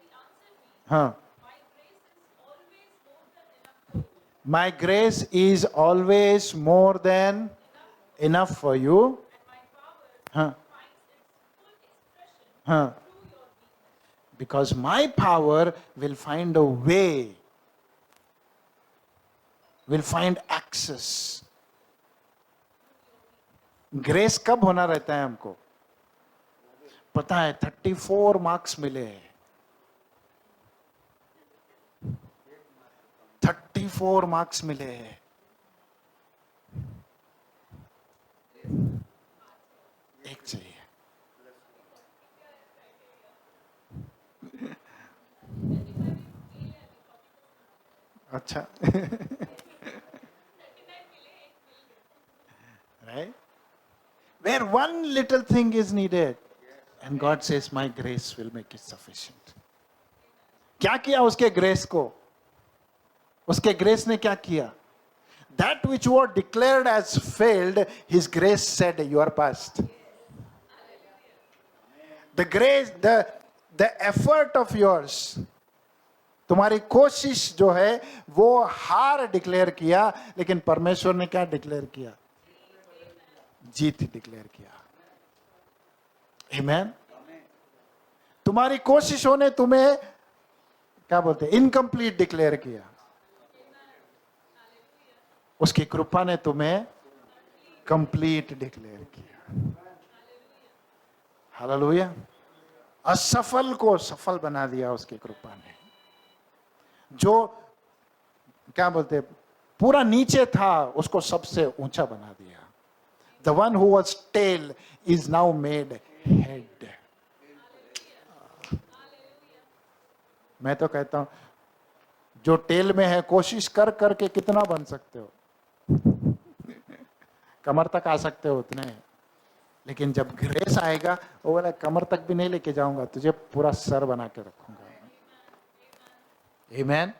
he answered me, हाँ. My grace is always more than enough for you, My grace is always more than enough for you. and my power हाँ. finds its full expression हाँ. through your weakness. Because my power will find a way, will find access. Grace कब होना रहता है हमको पता है? 34 marks मिले हैं. 34 मार्क्स मिले हैं. एक चाहिए. अच्छा. Right? Where one little thing is needed, and God says, "My grace will make it sufficient." क्या किया उसके ग्रेस को? उसके ग्रेस ने क्या किया? That which was declared as failed, His grace said, "You are past." The grace, the effort of yours, तुम्हारी कोशिश जो है वो हार डिक्लेयर किया, लेकिन परमेश्वर ने क्या डिक्लेयर किया? जीत डिक्लेयर किया. आमेन. तुम्हारी कोशिशों ने तुम्हें क्या बोलते हैं, इनकम्प्लीट डिक्लेयर किया. उसकी कृपा ने तुम्हें कंप्लीट डिक्लेयर किया. हालेलुया. असफल को सफल बना दिया उसकी कृपा ने. जो क्या बोलते हैं, पूरा नीचे था उसको सबसे ऊंचा बना दिया. The one who was tail is now made head. मैं तो कहता हूं, जो टेल में है कोशिश कर करके कितना बन सकते हो? कमर तक आ सकते हो उतने, लेकिन जब ग्रेस आएगा वो बोला कमर तक भी नहीं लेके जाऊंगा, तुझे पूरा सर बना के रखूंगा. Amen.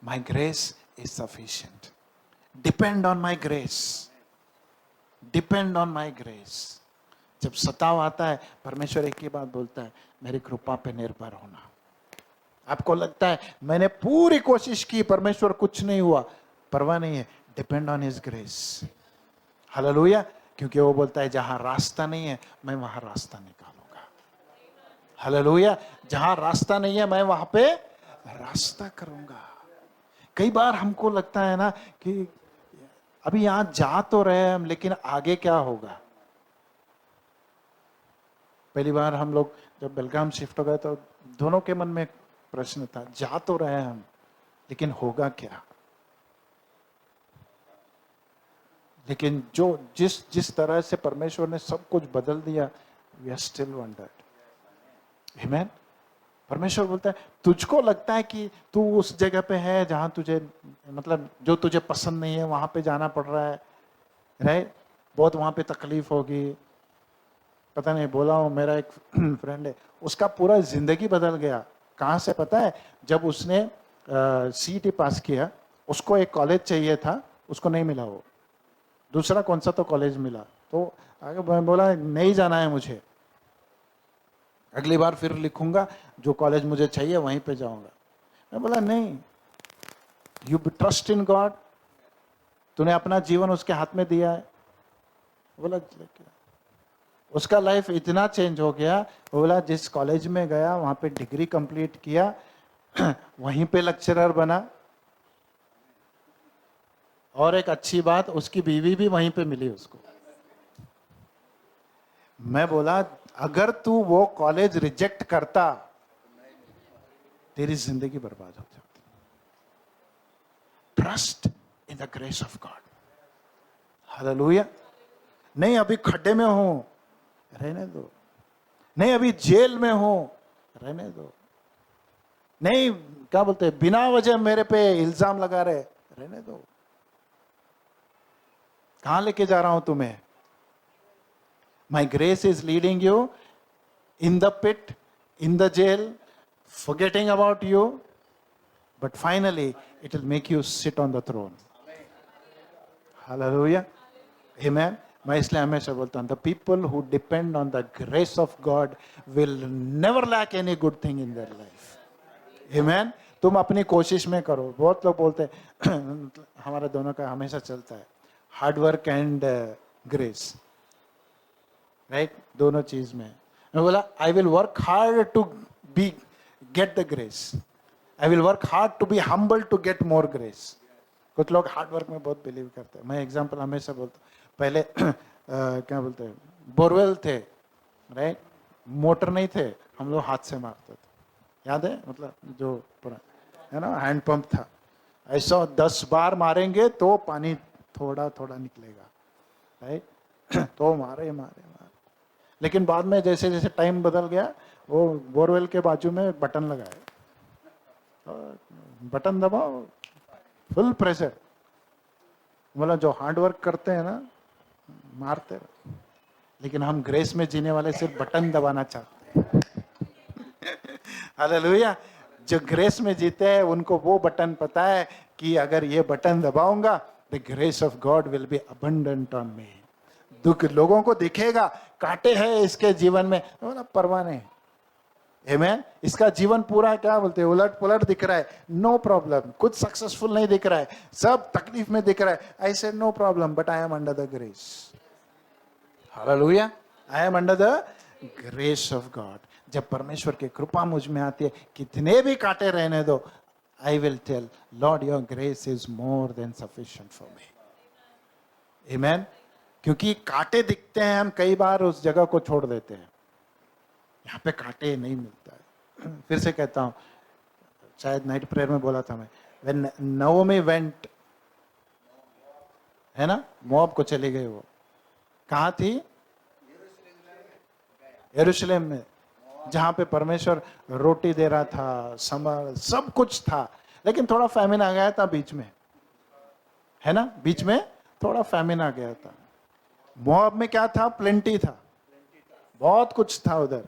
My grace is sufficient. Depend on my grace. Depend on my grace. जब सताव आता है, परमेश्वर एक ही बात बोलता है, मेरी कृपा पे निर्भर होना. आपको लगता है मैंने पूरी कोशिश की, परमेश्वर कुछ नहीं हुआ, परवाह नहीं है. Depend on his grace. Hallelujah. क्योंकि वो बोलता है जहां रास्ता नहीं है मैं वहां रास्ता निकालूंगा. हालेलुया. जहां रास्ता नहीं है मैं वहां पे रास्ता करूंगा. कई बार हमको लगता है ना कि अभी यहां जा तो रहे हैं हम, लेकिन आगे क्या होगा? पहली बार हम लोग जब बेलगाम शिफ्ट हो गए तो दोनों के मन में प्रश्न था, जा तो रहे हैं हम, लेकिन होगा क्या? लेकिन जो जिस तरह से परमेश्वर ने सब कुछ बदल दिया, वी आर स्टिल वंडर्ड. आमेन. परमेश्वर बोलता है तुझको लगता है कि तू उस जगह पे है जहां तुझे, मतलब जो तुझे पसंद नहीं है वहां पे जाना पड़ रहा है. राइट. बहुत वहां पे तकलीफ होगी. पता नहीं, बोला हूं, मेरा एक फ्रेंड है, उसका पूरा जिंदगी बदल गया. कहां से पता है? जब उसने सीईटी पास किया, उसको एक कॉलेज चाहिए था, उसको नहीं मिला, वो दूसरा कौन सा तो कॉलेज मिला, तो आगे मैं बोला नहीं जाना है मुझे, अगली बार फिर लिखूंगा, जो कॉलेज मुझे चाहिए वहीं पे जाऊंगा। मैं बोला नहीं, यू ट्रस्ट इन गॉड, तूने अपना जीवन उसके हाथ में दिया है। बोला उसका लाइफ इतना चेंज हो गया, बोला जिस कॉलेज में गया वहां पे डिग्री कंप्लीट किया, वहीं पे लेक्चरर बना, और एक अच्छी बात उसकी बीवी भी वहीं पे मिली उसको। मैं बोला अगर तू वो कॉलेज रिजेक्ट करता, तेरी जिंदगी बर्बाद हो जाती। Trust in the grace of God. Hallelujah. नहीं अभी खड्डे में हूं, रहने दो। नहीं अभी जेल में हूं, रहने दो। नहीं क्या बोलते हैं, बिना वजह मेरे पे इल्जाम लगा रहे, रहने दो। कहां लेके जा रहा हूं तुम्हें? My grace is leading you in the pit, in the jail, forgetting about you, but finally it will make you sit on the throne. Hallelujah. Amen. मैं इसलिए हमेशा बोलता हूँ, the people who depend on the grace of God will never lack any good thing in their life. Amen. तुम अपनी कोशिश में करो। बहुत लोग बोलते हैं हमारे दोनों का हमेशा चलता है, hard work and grace, right, दोनों चीज में। मैं बोला I will work hard to be get the grace. I will work hard to be humble to get more grace. कुछ लोग हार्ड वर्क में बहुत बिलीव करते हैं। मैं एग्जांपल हमेशा बोलता हूँ, पहले क्या बोलते हैं, बोरवेल थे, राइट, मोटर नहीं थे, हम लोग हाथ से मारते थे, याद है, मतलब जो है ना, हैंड पंप था, ऐसा 10 बार मारेंगे तो पानी थोड़ा थोड़ा निकलेगा, राइट। तो मारे मारे मारे, लेकिन बाद में जैसे जैसे टाइम बदल गया, वो बोरवेल के बाजू में बटन लगाए, बटन दबाओ, फुल प्रेशर। बोला जो हार्ड वर्क करते हैं ना, मारते रहो, लेकिन हम ग्रेस में जीने वाले सिर्फ बटन दबाना चाहते हैं। हालेलुया। जो ग्रेस में जीते हैं उनको वो बटन पता है कि अगर ये बटन दबाऊंगा, the grace of God will be abundant on me. दुख लोगों को दिखेगा, कांटे हैं इसके जीवन में, बोला परवाह नहीं। आमेन। इसका जीवन पूरा क्या बोलते हैं, उलट पुलट दिख रहा है, नो प्रॉब्लम। कुछ सक्सेसफुल नहीं दिख रहा है, सब तकलीफ में दिख रहा है, I said no problem, but I am under the grace. Hallelujah. I am under the grace of God. जब परमेश्वर की कृपा मुझ में आती है, कितने भी कांटे रहने दो, I will tell lord your grace is more than sufficient for me. Amen. क्योंकि कांटे दिखते हैं, हम कई बार उस जगह को छोड़ देते हैं, यहाँ पे कांटे नहीं मिलता है। फिर से कहता हूँ, शायद नाइट प्रेयर में बोला था मैं, व्हेन नओमी वेंट, है ना, मोआब को चली गई, वो कहाँ थी? यरूशलेम में, जहाँ पे परमेश्वर रोटी दे रहा था, संभाल सब कुछ था, लेकिन थोड़ा फैमिन आ गया था बीच में, है ना, बीच में थोड़ा फैमिन आ गया था। मोआब में क्या था? प्लेंटी था, बहुत कुछ था उधर।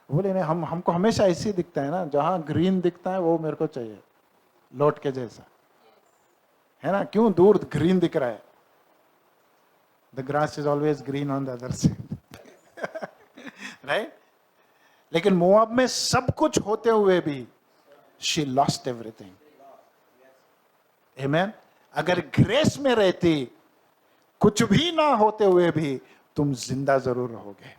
बोले नहीं, हमको हमेशा ऐसे दिखता है ना, जहां ग्रीन दिखता है वो मेरे को चाहिए, लौट के जैसा, है ना, क्यों दूर ग्रीन दिख रहा है? The grass is always green on the other side, right. लेकिन मोआब में सब कुछ होते हुए भी शी लॉस्ट एवरीथिंग। आमेन। अगर ग्रेस में रहती, कुछ भी ना होते हुए भी तुम जिंदा जरूर रहोगे।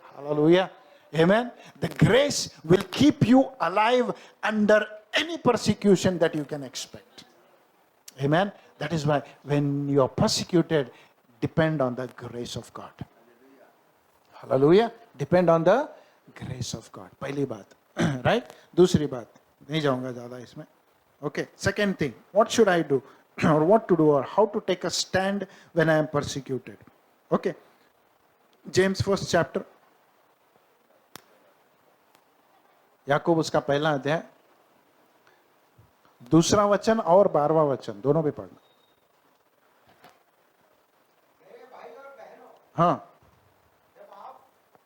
Hallelujah. Amen. The grace will keep you alive under any persecution that you can expect. Amen. That is why when you are persecuted, depend on the grace of God. Hallelujah. Depend on the grace of God. पहली बात, right? दूसरी बात, नहीं जाऊंगा ज्यादा इसमें. Okay. Second thing, what should I do, or what to do, or how to take a stand when I am persecuted? Okay. James 1st chapter. याकूब उसका पहला अध्याय, 2रा वचन और 12वां वचन दोनों भी पढ़ना। मेरे भाई और बहनों, हाँ। जब आप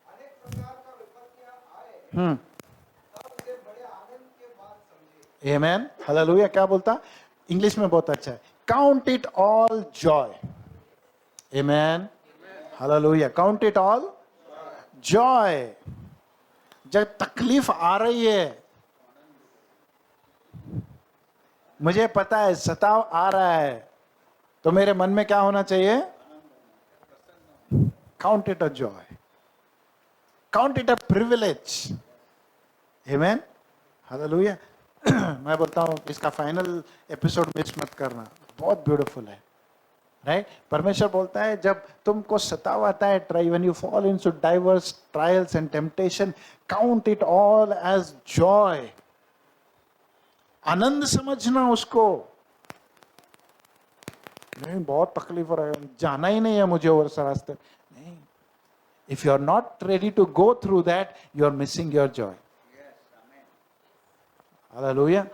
अनेक प्रकार का विपत्तियां आए, तब उसे बड़े आनंद के बाद Amen. हालेलुया. क्या बोलता? इंग्लिश में बहुत अच्छा है. Count it all joy. Amen. Hallelujah. Count it all joy. जब तकलीफ आ रही है, मुझे पता है सताव आ रहा है, तो मेरे मन में क्या होना चाहिए? Count it a joy. Count it a privilege. Amen. Hallelujah. मैं बोलता हूँ इसका फाइनल एपिसोड मिस मत करना, बहुत ब्यूटीफुल है. राइट? परमेश्वर बोलता है जब तुमको सताव आता है, try, when you fall into divers trials and temptation, count it all as joy. आनंद समझना उसको. नहीं, बहुत तकलीफ हो रहा है, जाना ही नहीं है मुझे और रास्ते. नहीं. If you are not ready to go through that, you are missing your joy. Hallelujah.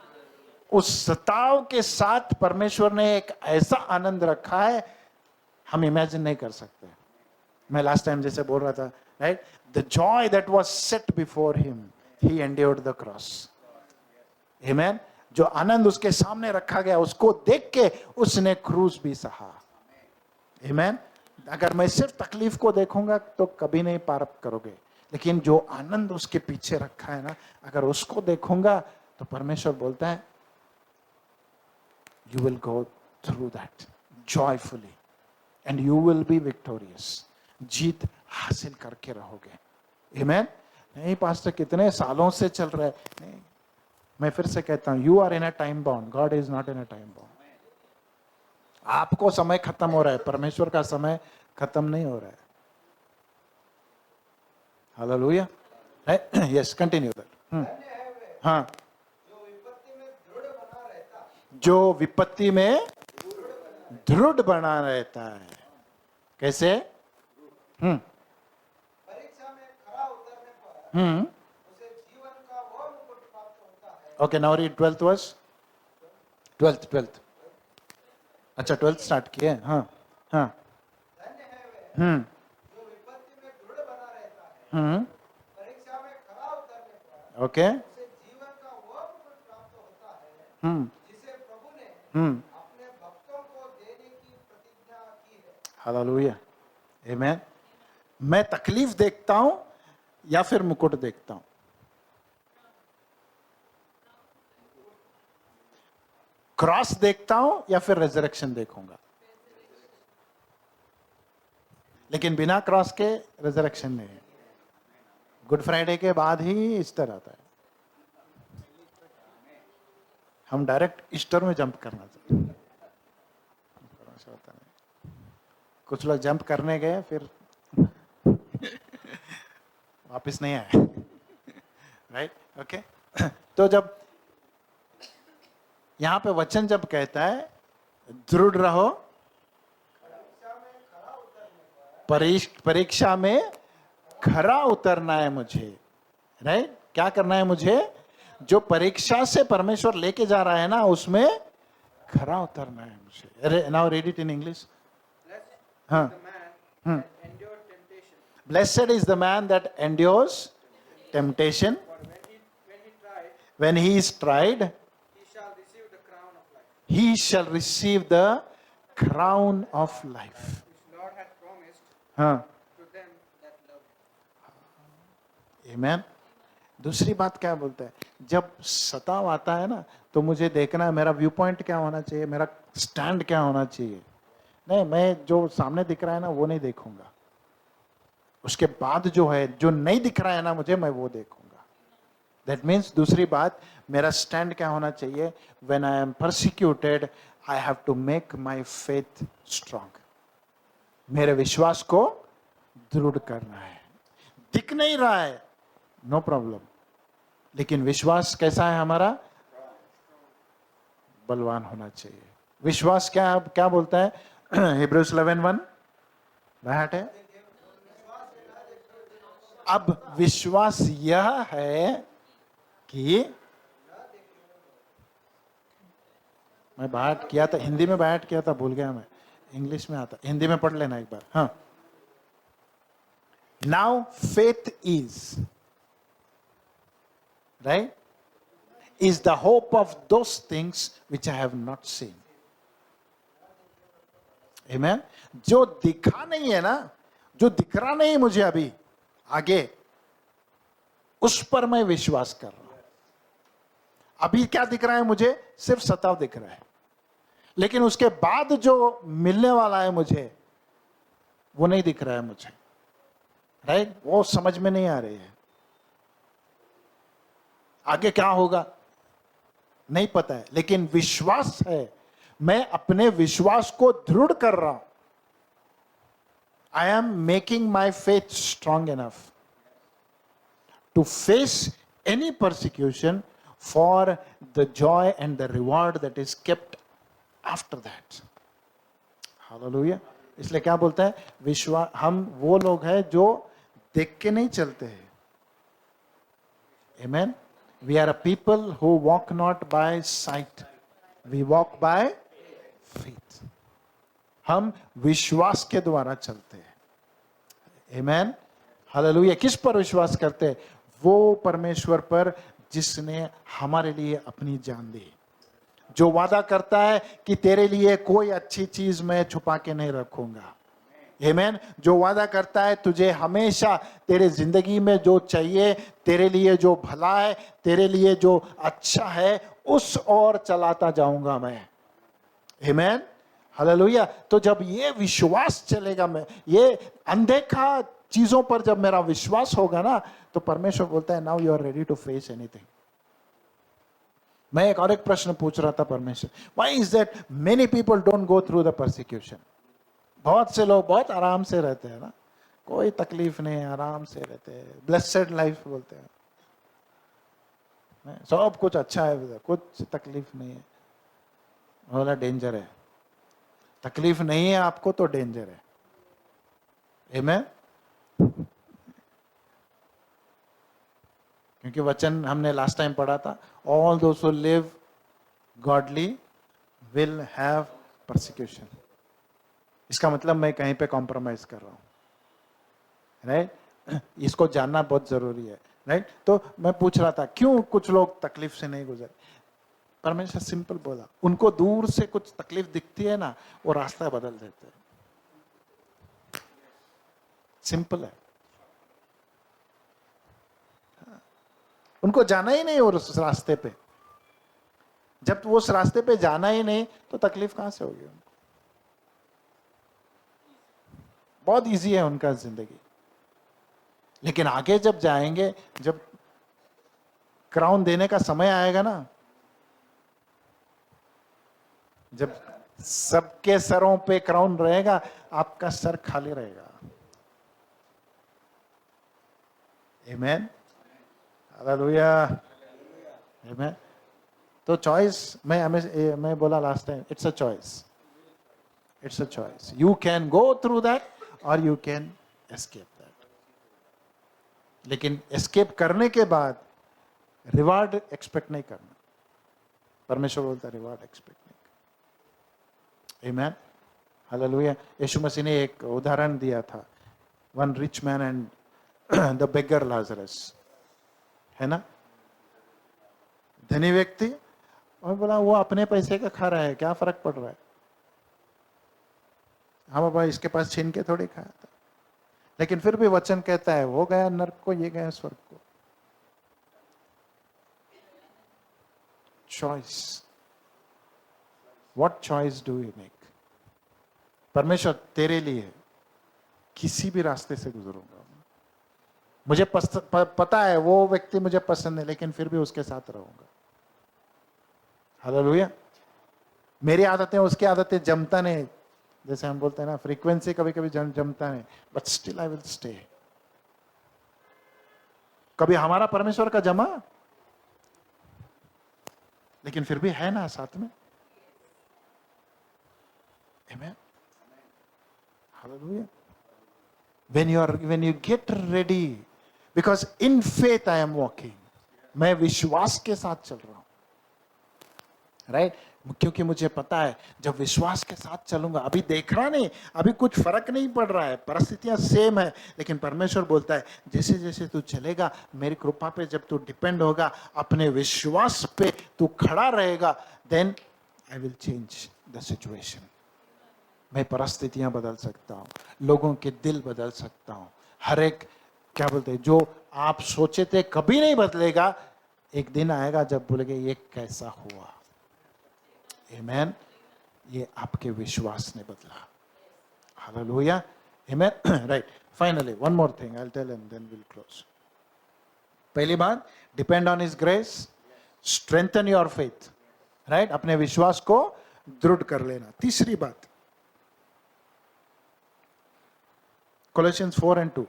उस सताव के साथ परमेश्वर ने एक ऐसा आनंद रखा है, हम इमेजिन नहीं कर सकते. मैं लास्ट टाइम जैसे बोल रहा था, right? The joy that was set before him, he endured the cross. Amen. जो आनंद उसके सामने रखा गया, उसको देख के उसने क्रूस भी सहा. आमेन. अगर मैं सिर्फ तकलीफ को देखूंगा तो कभी नहीं पार करोगे, लेकिन जो आनंद उसके पीछे रखा है ना, अगर उसको देखूंगा तो परमेश्वर बोलता है you will go through that joyfully and you will be victorious. जीत हासिल करके रहोगे. Amen. नहीं पास्टर कितने सालों से चल रहा है. नहीं, मैं फिर से कहता हूं, you are in a time bound. God is not in a time bound. आपको समय खत्म हो रहा है, परमेश्वर का समय खत्म नहीं हो रहा है. Hallelujah. Right? Yes, continue that. धन्य है वे हाँ, जो विपत्ति में दृढ़ बना रहता है. जो विपत्ति में दृढ़ बना रहता है. कैसे? परीक्षा में खरा उतरने पर उसे जीवन का वह मुकुट प्राप्त होता है. Okay, now read 12th verse. 12th. अच्छा, 12th स्टार्ट किए. हाँ हाँ. धन्य है वे जो विपत्ति में दृढ़ बना रहता है. हम्म. परीक्षा में खरा उतरने पर ओके. उसे जीवन का वह मुकुट प्राप्त होता है जिसे प्रभु ने अपने भक्तों को देने की प्रतिज्ञा की है. हालेलुया. आमेन. मैं तकलीफ देखता हूं या फिर मुकुट देखता हूं? क्रॉस देखता हूं या फिर रेजरेक्शन देखूंगा? लेकिन बिना क्रॉस के रेजरेक्शन नहीं है. गुड फ्राइडे के बाद ही ईस्टर आता है. हम डायरेक्ट ईस्टर में जंप करना चाहते हैं. कुछ लोग जंप करने गए, फिर वापस नहीं आए. राइट? ओके. तो जब यहां पे वचन जब कहता है दृढ़ रहो, परीक्षा में खरा उतरना है मुझे. राइट? क्या करना है मुझे? जो परीक्षा से परमेश्वर लेके जा रहा है ना, उसमें खरा उतरना है मुझे. Now read it in English. हाँ. Blessed is the man that endures temptation. When he is tried, He shall receive the crown of life, he shall receive the crown of life. which Lord hath promised हाँ. to them that love him. Amen. दूसरी बात क्या बोलता है? जब सताव आता है ना, तो मुझे देखना है मेरा व्यू पॉइंट क्या होना चाहिए, मेरा स्टैंड क्या होना चाहिए. नहीं, मैं जो सामने दिख रहा है ना वो नहीं देखूंगा. उसके बाद जो है, जो नहीं दिख रहा है ना मुझे, मैं वो देखूंगा. दैट मीन्स दूसरी बात, मेरा स्टैंड क्या होना चाहिए? When I am persecuted, I have to make my faith strong. मेरे विश्वास को दृढ़ करना है. दिख नहीं रहा है, नो प्रॉब्लम, लेकिन विश्वास कैसा है हमारा? बलवान होना चाहिए. विश्वास क्या बोलता है? हिब्रूज 11:1 बैठ है. अब विश्वास यह है कि, मैं बैठ किया था, हिंदी में बैठ किया था, भूल गया मैं, इंग्लिश में आता. हिंदी में पढ़ लेना एक बार. हाँ. Now faith is, right? is the hope of those things which I have not seen. Amen. जो दिखा नहीं है ना, जो दिख रहा नहीं मुझे अभी आगे, उस पर मैं विश्वास कर रहा हूं. अभी क्या दिख रहा है मुझे? सिर्फ सताव दिख रहा है, लेकिन उसके बाद जो मिलने वाला है मुझे, वो नहीं दिख रहा है मुझे. राइट? वो समझ में नहीं आ रही है. आगे क्या होगा नहीं पता है, लेकिन विश्वास है. मैं अपने विश्वास को दृढ़ कर रहा हूं. I am making my faith strong enough to face any persecution for the joy and the reward that is kept after that. Hallelujah. इसलिए क्या बोलता है? विश्वास. हम वो लोग हैं जो देख के नहीं चलते हैं. Amen. We are a people who walk not by sight. We walk by faith. हम विश्वास के द्वारा चलते हैं. Amen. Hallelujah. किस पर विश्वास करते हैं? वो परमेश्वर पर जिसने हमारे लिए अपनी जान दी, जो वादा करता है कि तेरे लिए कोई अच्छी चीज मैं छुपा के नहीं रखूंगा. Amen. जो वादा करता है तुझे हमेशा तेरे जिंदगी में जो चाहिए, तेरे लिए जो भला है, तेरे लिए जो अच्छा है, उस ओर चलाता जाऊंगा मैं. Amen. हालेलुया. तो जब ये विश्वास चलेगा, मैं ये अनदेखा चीजों पर जब मेरा विश्वास होगा ना, तो परमेश्वर बोलता है now you are ready to face anything. मैं एक और एक प्रश्न पूछ रहा था परमेश्वर, why is that many people don't go through the persecution. बहुत से लोग बहुत आराम से रहते हैं ना, कोई तकलीफ नहीं, आराम से रहते हैं, ब्लेस्ड लाइफ बोलते हैं, सब कुछ अच्छा है, कुछ तकलीफ नहीं है. बोला डेंजर है. तकलीफ नहीं है आपको तो डेंजर है. आमेन. क्योंकि वचन हमने लास्ट टाइम पढ़ा था, all those who live godly will have persecution. इसका मतलब मैं कहीं पे कॉम्प्रोमाइज कर रहा हूं. राइट? इसको जानना बहुत जरूरी है. राइट? तो मैं पूछ रहा था क्यों कुछ लोग तकलीफ से नहीं गुजरे. परमेश्वर सिंपल बोला, उनको दूर से कुछ तकलीफ दिखती है ना, वो रास्ता बदल देते हैं. सिंपल है. उनको जाना ही नहीं उस रास्ते पे. जब वो उस रास्ते पे जाना ही नहीं, तो तकलीफ कहां से होगी उनको. बहुत इजी है उनका जिंदगी. लेकिन आगे जब जाएंगे, जब क्राउन देने का समय आएगा ना, जब सबके सरों पे क्राउन रहेगा, आपका सर खाली रहेगा. आमेन. हालेलुया. आमेन. तो चॉइस, मैं बोला last time, it's a choice. It's a choice. You can go through that और यू कैन एस्केप दैट. लेकिन एस्केप करने के बाद रिवार्ड एक्सपेक्ट नहीं करना. परमेश्वर बोलता है रिवार्ड एक्सपेक्ट नहीं करना. आमेन. हालेलुया. यीशु मसीह ने एक उदाहरण दिया था, one rich man and the beggar Lazarus, है ना. धनी व्यक्ति, और बोला वो अपने पैसे का खा रहा है, क्या फर्क पड़ रहा है. हाँ बाबा, इसके पास छीन के थोड़ी खाया था. लेकिन फिर भी वचन कहता है वो गया नरक को, ये गया स्वर्ग को. Choice. What choice do you make. परमेश्वर तेरे लिए किसी भी रास्ते से गुजरूंगा. मुझे पता है वो व्यक्ति मुझे पसंद है, लेकिन फिर भी उसके साथ रहूंगा. हालेलुया. मेरी आदतें उसकी आदतें जमता नहीं, जैसे हम बोलते हैं ना, फ्रीक्वेंसी कभी कभी जमता नहीं, but still I will stay. कभी हमारा परमेश्वर का जमा, लेकिन फिर भी है ना साथ में. आमेन. Hallelujah. when you get ready, because in faith I am walking, मैं विश्वास के साथ चल रहा हूं. राइट? क्योंकि मुझे पता है जब विश्वास के साथ चलूंगा, अभी देख रहा नहीं, अभी कुछ फर्क नहीं पड़ रहा है, परिस्थितियां सेम है, लेकिन परमेश्वर बोलता है जैसे जैसे तू चलेगा, मेरी कृपा पे जब तू डिपेंड होगा, अपने विश्वास पे तू खड़ा रहेगा, then I will change the situation. मैं परिस्थितियां बदल सकता हूँ, लोगों के दिल बदल सकता हूँ। हर एक, क्या बोलते हैं, जो आप सोचे थे कभी नहीं बदलेगा, एक दिन आएगा जब बोलेंगे ये कैसा हुआ। आमेन। ये आपके विश्वास ने बदला। Hallelujah. Amen. Right. Finally one more thing I will tell and then will close. पहली बात, depend on his grace, strengthen your faith. Right, अपने विश्वास को दृढ़ कर लेना। तीसरी बात, कोलोसियंस 4:2,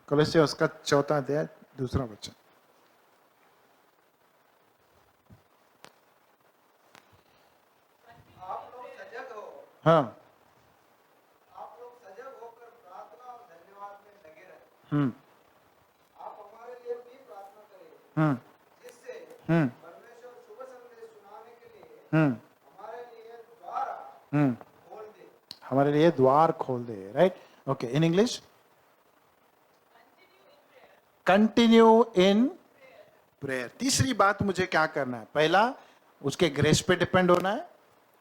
कोलोसियंस का 4वां अध्याय 2वां वचन। आप लोग सजग हो हाँ। आप लोग सजग होकर प्रार्थना और धन्यवाद में लगे रहे। हम्म आप हमारे लिए भी प्रार्थना करें, हम्म जिससे हम्म परमेश्वर शुभ संदेश सुनाने के लिए हम्म हमारे लिए द्वार हम्म खोल दे। हमारे लिए द्वार खोल दे। Right. Okay, in English, continue in prayer. तीसरी बात, मुझे क्या करना है? पहला, उसके ग्रेस पे डिपेंड होना है।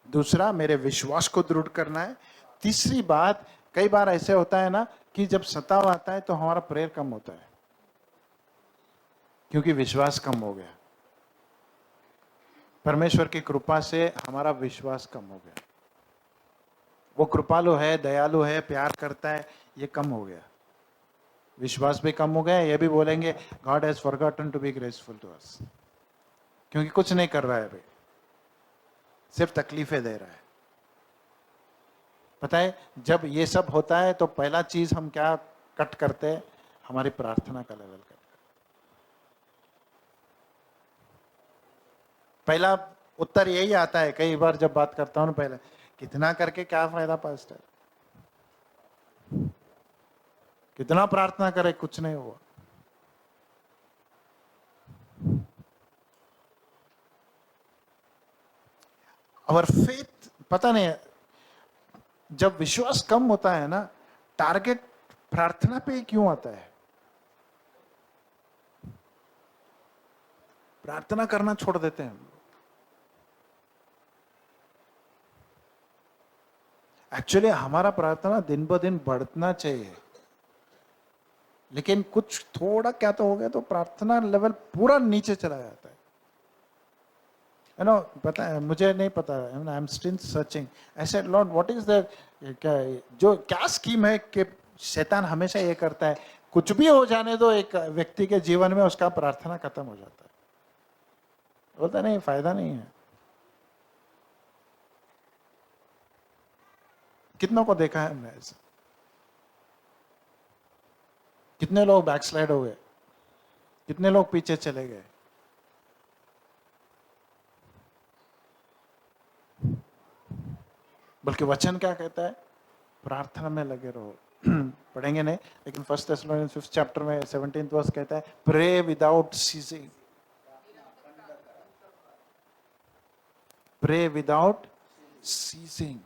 दूसरा, मेरे विश्वास को दृढ़ करना है। तीसरी बात, कई बार ऐसे होता है ना कि जब सताव आता है तो हमारा प्रेयर कम होता है, क्योंकि विश्वास कम हो गया। परमेश्वर की कृपा से हमारा विश्वास कम हो गया। वो कृपालु है, दयालु है, प्यार करता है, ये कम हो गया। विश्वास भी कम हो गया। ये भी बोलेंगे God has forgotten to be graceful to us, क्योंकि कुछ नहीं कर रहा है अभी, सिर्फ तकलीफें दे रहा है। पता है, जब ये सब होता है तो पहला चीज हम क्या कट करते हैं? हमारी प्रार्थना का लेवल कट। पहला उत्तर यही आता है, कई बार जब बात करता हूं पहले, कितना करके क्या फायदा पास्टर, कितना प्रार्थना करे, कुछ नहीं हुआ। और फेथ, पता नहीं, जब विश्वास कम होता है ना, टारगेट प्रार्थना पे ही क्यों आता है? प्रार्थना करना छोड़ देते हैं। एक्चुअली हमारा प्रार्थना दिन ब दिन बढ़ना चाहिए, लेकिन कुछ थोड़ा क्या तो हो गया तो प्रार्थना लेवल पूरा नीचे चला जाता है। यू नो, पता है, मुझे नहीं पता, I am still searching. I said Lord, what is the, क्या जो क्या स्कीम है कि शैतान हमेशा ये करता है, कुछ भी हो जाने दो एक व्यक्ति के जीवन में, उसका प्रार्थना खत्म हो जाता है। बोलता नहीं, फायदा नहीं है। कितनों को देखा है हमने ऐसा? कितने लोग बैकस्लाइड हो गए, कितने लोग पीछे चले गए। बल्कि वचन क्या कहता है? प्रार्थना में लगे रहो। पढ़ेंगे नहीं, लेकिन 1 Thessalonians 5th chapter में 17th वर्स कहता है, pray without ceasing. Pray without ceasing.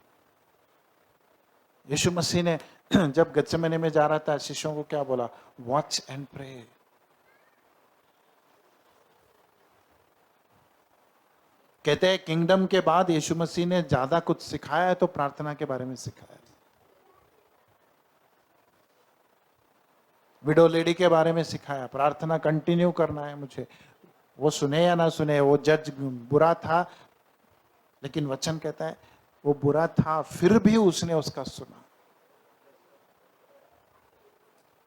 यीशु मसीह ने जब गत्सेमने में जा रहा था, शिष्यों को क्या बोला? Watch and pray. कहते हैं किंगडम के बाद यीशु मसीह ने ज्यादा कुछ सिखाया है तो प्रार्थना के बारे में सिखाया। विडो लेडी के बारे में सिखाया, प्रार्थना कंटिन्यू करना है मुझे। वो सुने या ना सुने, वो जज बुरा था, लेकिन वचन कहता है वो बुरा था फिर भी उसने उसका सुना।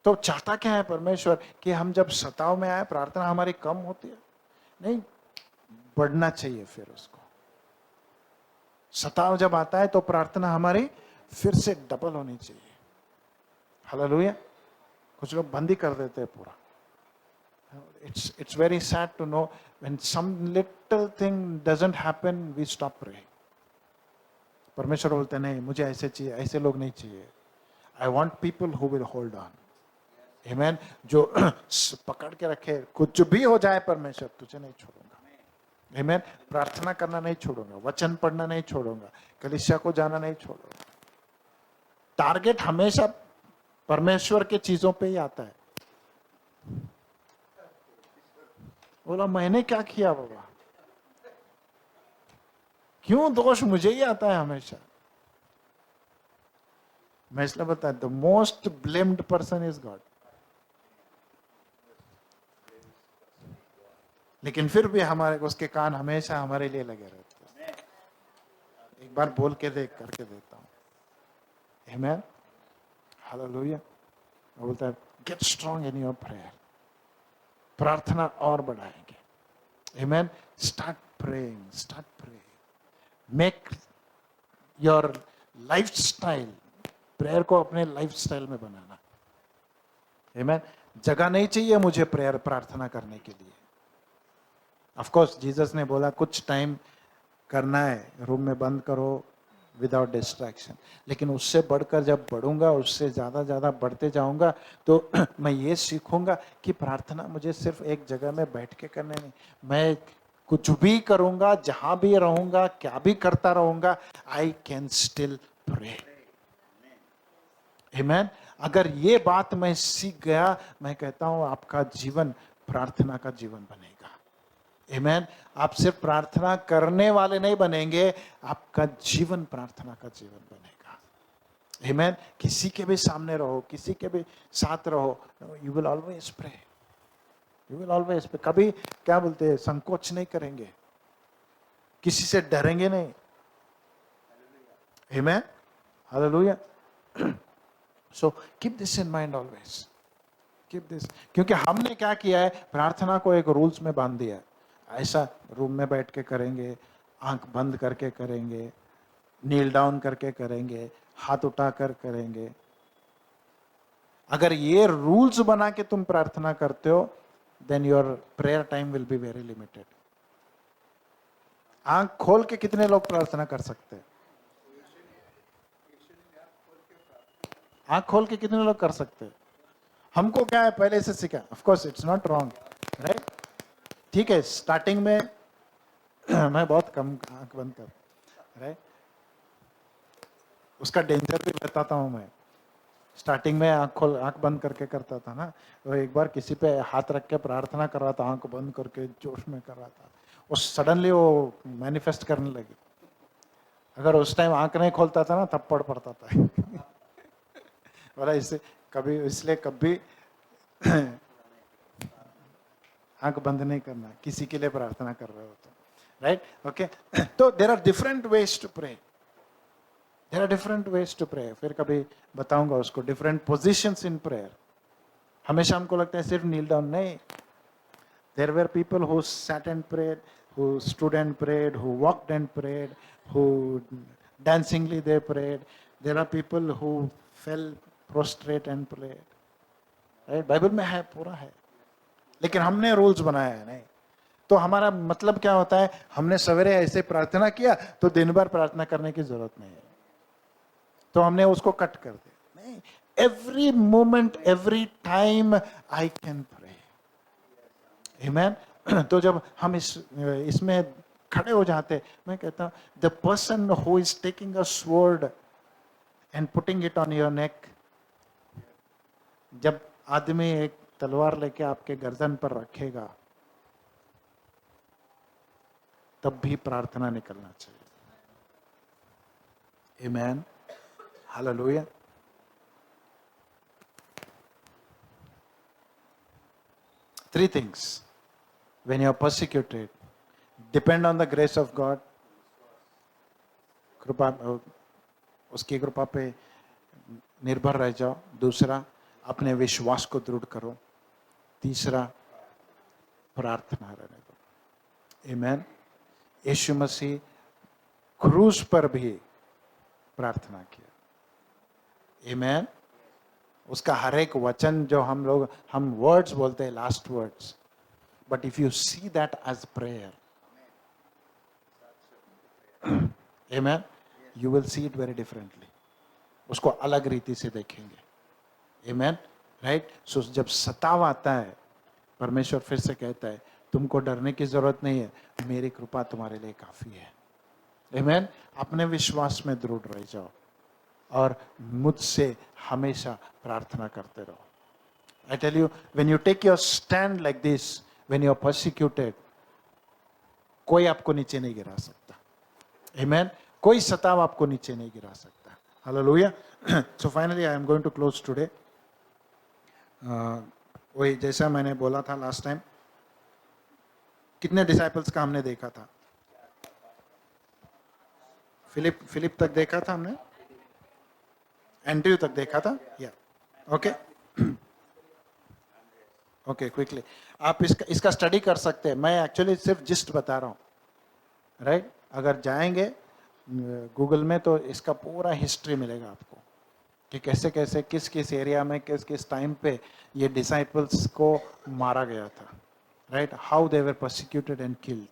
तो चाहता क्या है परमेश्वर? कि हम जब सताव में आए, प्रार्थना हमारी कम होती है नहीं, बढ़ना चाहिए। फिर उसको सताव जब आता है तो प्रार्थना हमारी फिर से डबल होनी चाहिए। हालेलुया। कुछ लोग बंद ही कर देते हैं पूरा। It's very sad to know when some little thing doesn't happen, we stop praying. परमेश्वर बोलते नहीं, मुझे ऐसे चाहिए, ऐसे लोग नहीं चाहिए। I want people who will hold on. Amen. जो पकड़ के रखे, कुछ भी हो जाए परमेश्वर तुझे नहीं छोड़ूंगा। आमीन। प्रार्थना करना नहीं छोड़ूंगा, वचन पढ़ना नहीं छोड़ूंगा, कलीसिया को जाना नहीं छोड़ूंगा। टारगेट हमेशा परमेश्वर के चीजों पे ही आता है। बोला मैंने क्या किया बाबा, क्यों दोष मुझे ही आता है हमेशा। मैं इसलिए बता, the most blamed person is God. लेकिन फिर भी हमारे उसके कान हमेशा हमारे लिए लगे रहते हैं। एक बार बोल के देख, करके देता हूं। आमीन, हालेलुया। वो बोलता है get strong in your prayer, प्रार्थना और बढ़ाएंगे। Amen, start praying, start praying, make your lifestyle, prayer को अपने लाइफस्टाइल में बनाना। आमीन, जगह नहीं चाहिए मुझे प्रेयर प्रार्थना करने के लिए। ऑफ कोर्स जीसस ने बोला कुछ टाइम करना है, रूम में बंद करो विदाउट डिस्ट्रैक्शन, लेकिन उससे बढ़कर जब बढ़ूंगा, उससे ज़्यादा बढ़ते जाऊंगा, तो मैं ये सीखूंगा कि प्रार्थना मुझे सिर्फ एक जगह में बैठ के करने नहीं, मैं कुछ भी करूंगा, जहां भी रहूंगा, क्या भी करता रहूंगा, आई कैन स्टिल प्रे। आमीन। अगर ये बात मैं सीख गया, मैं कहता हूं आपका जीवन प्रार्थना का जीवन बनेगा। आमीन। आप सिर्फ प्रार्थना करने वाले नहीं बनेंगे, आपका जीवन प्रार्थना का जीवन बनेगा। आमीन। किसी के भी सामने रहो, किसी के भी साथ रहो, you will always pray, you will always pray. कभी क्या बोलते हैं, संकोच नहीं करेंगे, किसी से डरेंगे नहीं। आमीन, hallelujah. So keep this in mind always, keep this. क्योंकि हमने क्या किया है, प्रार्थना को एक रूल्स में बांध दिया है। ऐसा रूम में बैठ के करेंगे, आंख बंद करके करेंगे, नील डाउन करके करेंगे, हाथ उठाकर करेंगे। अगर ये रूल्स बना के तुम प्रार्थना करते हो, then your prayer time will be very limited. आंख खोल के कितने लोग प्रार्थना कर सकते हैं? आंख खोल के कितने लोग कर सकते हैं? हमको क्या है, पहले से सीखा। Of course it's not wrong, right? ठीक है, स्टार्टिंग में मैं बहुत कम आंख बंद कर, राइट? उसका डेंजर भी बताता हूं मैं। स्टार्टिंग में आंख बंद करके करता था ना, तो एक बार किसी पे हाथ रख के प्रार्थना कर रहा था, आंख बंद करके जोश में कर रहा था, और सडनली वो मैनिफेस्ट करने लगी। अगर उस टाइम आंख नहीं खोलता था ना, थप्पड़ पड़ता था। बोला इसलिए कभी आंख बंद नहीं करना, किसी के लिए प्रार्थना कर रहे हो तो, राइट? ओके, तो there are different ways to pray, there are different ways to pray. फिर कभी बताऊंगा उसको, डिफरेंट पोजीशंस इन प्रेयर। हमेशा हमको लगता है सिर्फ नील डाउन, नहीं। There were people who sat and prayed, who stood and prayed, who walked and prayed, who dancingly they prayed. There are people who fell prostrate and prayed, right? Bible में है, पूरा है, लेकिन हमने rules बनाया है नहीं। तो हमारा मतलब क्या होता है, हमने सवेरे ऐसे प्रार्थना किया तो दिन भर प्रार्थना करने की जरूरत नहीं है, तो हमने उसको कट कर दिया। नहीं, every moment, every time I can pray. Amen. तो जब हम इसमें खड़े हो जाते, मैं कहता हूं, the person who is taking a sword and putting it on your neck, जब आदमी एक तलवार लेके आपके गर्दन पर रखेगा, तब भी प्रार्थना निकलना चाहिए। आमीन, hallelujah. Three things when you are persecuted: depend on the grace of God, कृपा, उसकी कृपा पे निर्भर रह जाओ। दूसरा, अपने विश्वास को दृढ़ करो। तीसरा, प्रार्थना रहने दो। आमीन। यीशु मसीह क्रूस पर भी प्रार्थना किया। आमीन। उसका हर एक वचन जो हम वर्ड्स बोलते हैं, last words, but if you see that as prayer, amen, you will see it very differently. उसको अलग रीति से देखेंगे। आमीन, राइट? सो जब सताव आता है, परमेश्वर फिर से कहता है तुमको डरने की जरूरत नहीं है, मेरी कृपा तुम्हारे लिए काफी है। आमीन। अपने विश्वास में दृढ़ रह जाओ और मुझसे हमेशा प्रार्थना करते रहो। I tell you, when you take your stand like this, when you are persecuted, कोई आपको नीचे नहीं गिरा सकता। Amen. कोई सताव आपको नीचे नहीं गिरा सकता। Hallelujah. So finally, I am going to close today. वही जैसा मैंने बोला था लास्ट टाइम, कितने डिसाइपल्स का हमने देखा था? फिलिप तक देखा था हमने, एंड्रयू तक देखा था, या ओके ओके क्विकली आप इसका स्टडी कर सकते हैं। मैं एक्चुअली सिर्फ जिस्ट बता रहा हूँ, राइट? अगर जाएंगे गूगल में तो इसका पूरा हिस्ट्री मिलेगा आपको कि कैसे कैसे किस किस एरिया में किस किस टाइम पे ये डिसाइपल्स को मारा गया था, right? How they were persecuted and killed,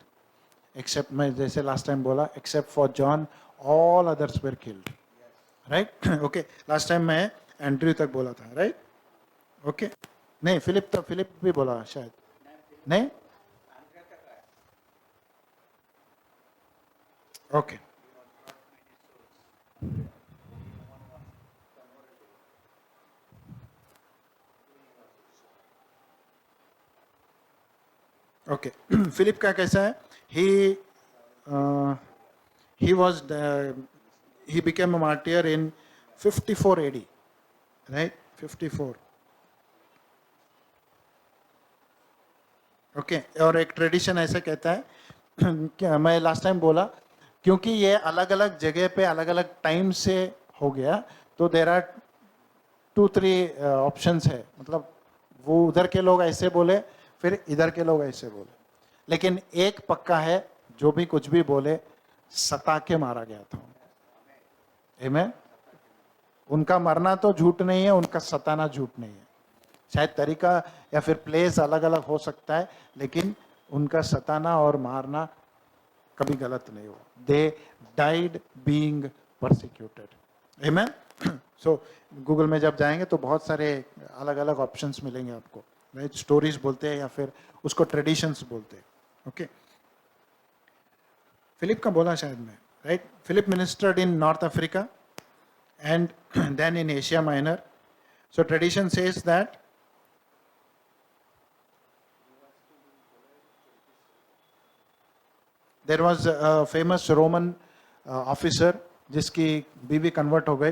except, मैं जैसे लास्ट टाइम बोला, except for John all others were killed, right? Okay, last time मैं एंड्रयू तक बोला था, राइट? ओके, नहीं फिलिप भी बोला शायद, नहीं? Okay, okay. फिलिप का कैसा है? he was he became a martyr in 54 AD, right? 54, okay. और एक ट्रेडिशन ऐसे कहता है क्या मैं लास्ट टाइम बोला, क्योंकि ये अलग अलग जगह पे अलग अलग टाइम से हो गया, तो देर आर 2-3 ऑप्शंस है, मतलब वो उधर के लोग ऐसे बोले, फिर इधर के लोग ऐसे बोले, लेकिन एक पक्का है, जो भी कुछ भी बोले, सता के मारा गया था। आमीन। उनका मरना तो झूठ नहीं है, उनका सताना झूठ नहीं है। शायद तरीका या फिर प्लेस अलग अलग हो सकता है, लेकिन उनका सताना और मारना कभी गलत नहीं हुआ। They died being persecuted. Amen. So Google में जब जाएंगे तो बहुत सारे अलग अलग ऑप्शंस मिलेंगे आपको, राइट? स्टोरीज बोलते हैं या फिर उसको ट्रेडिशंस बोलते हैं। ओके, फिलिप का बोला शायद मैं, right? Philip ministered in North Africa and then in Asia Minor. So tradition says that there was a famous Roman officer जिसकी बीवी कन्वर्ट हो गई,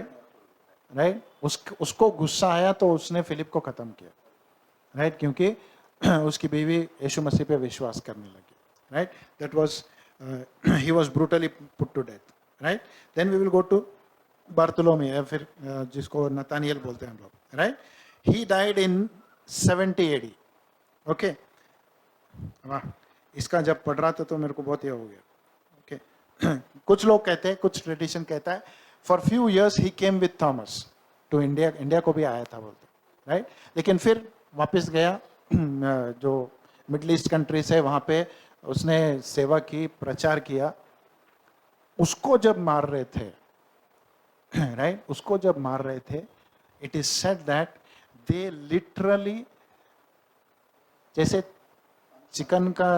राइट? उसको गुस्सा आया तो उसने फिलिप को खत्म किया, राइट? क्योंकि उसकी बीवी यीशु मसीह पे विश्वास करने लगी, right? That was he was brutally put to death, right? Then we will go to Bartholomew, या फिर जिसको नतानियल बोलते हैं हम लोग, right? He died in 70 AD। Okay, वाह, इसका जब पढ़ रहा था तो मेरे को बहुत ये हो गया। ओके, कुछ लोग कहते हैं, कुछ ट्रेडिशन कहता है, for few years he came with Thomas to India, India को भी आया था बोलते, राइट? लेकिन फिर वापस गया, जो मिडल ईस्ट कंट्रीज है वहाँ पे उसने सेवा की, प्रचार किया। उसको जब मार रहे थे, राइट, उसको जब मार रहे थे, it is said that they literally, जैसे चिकन का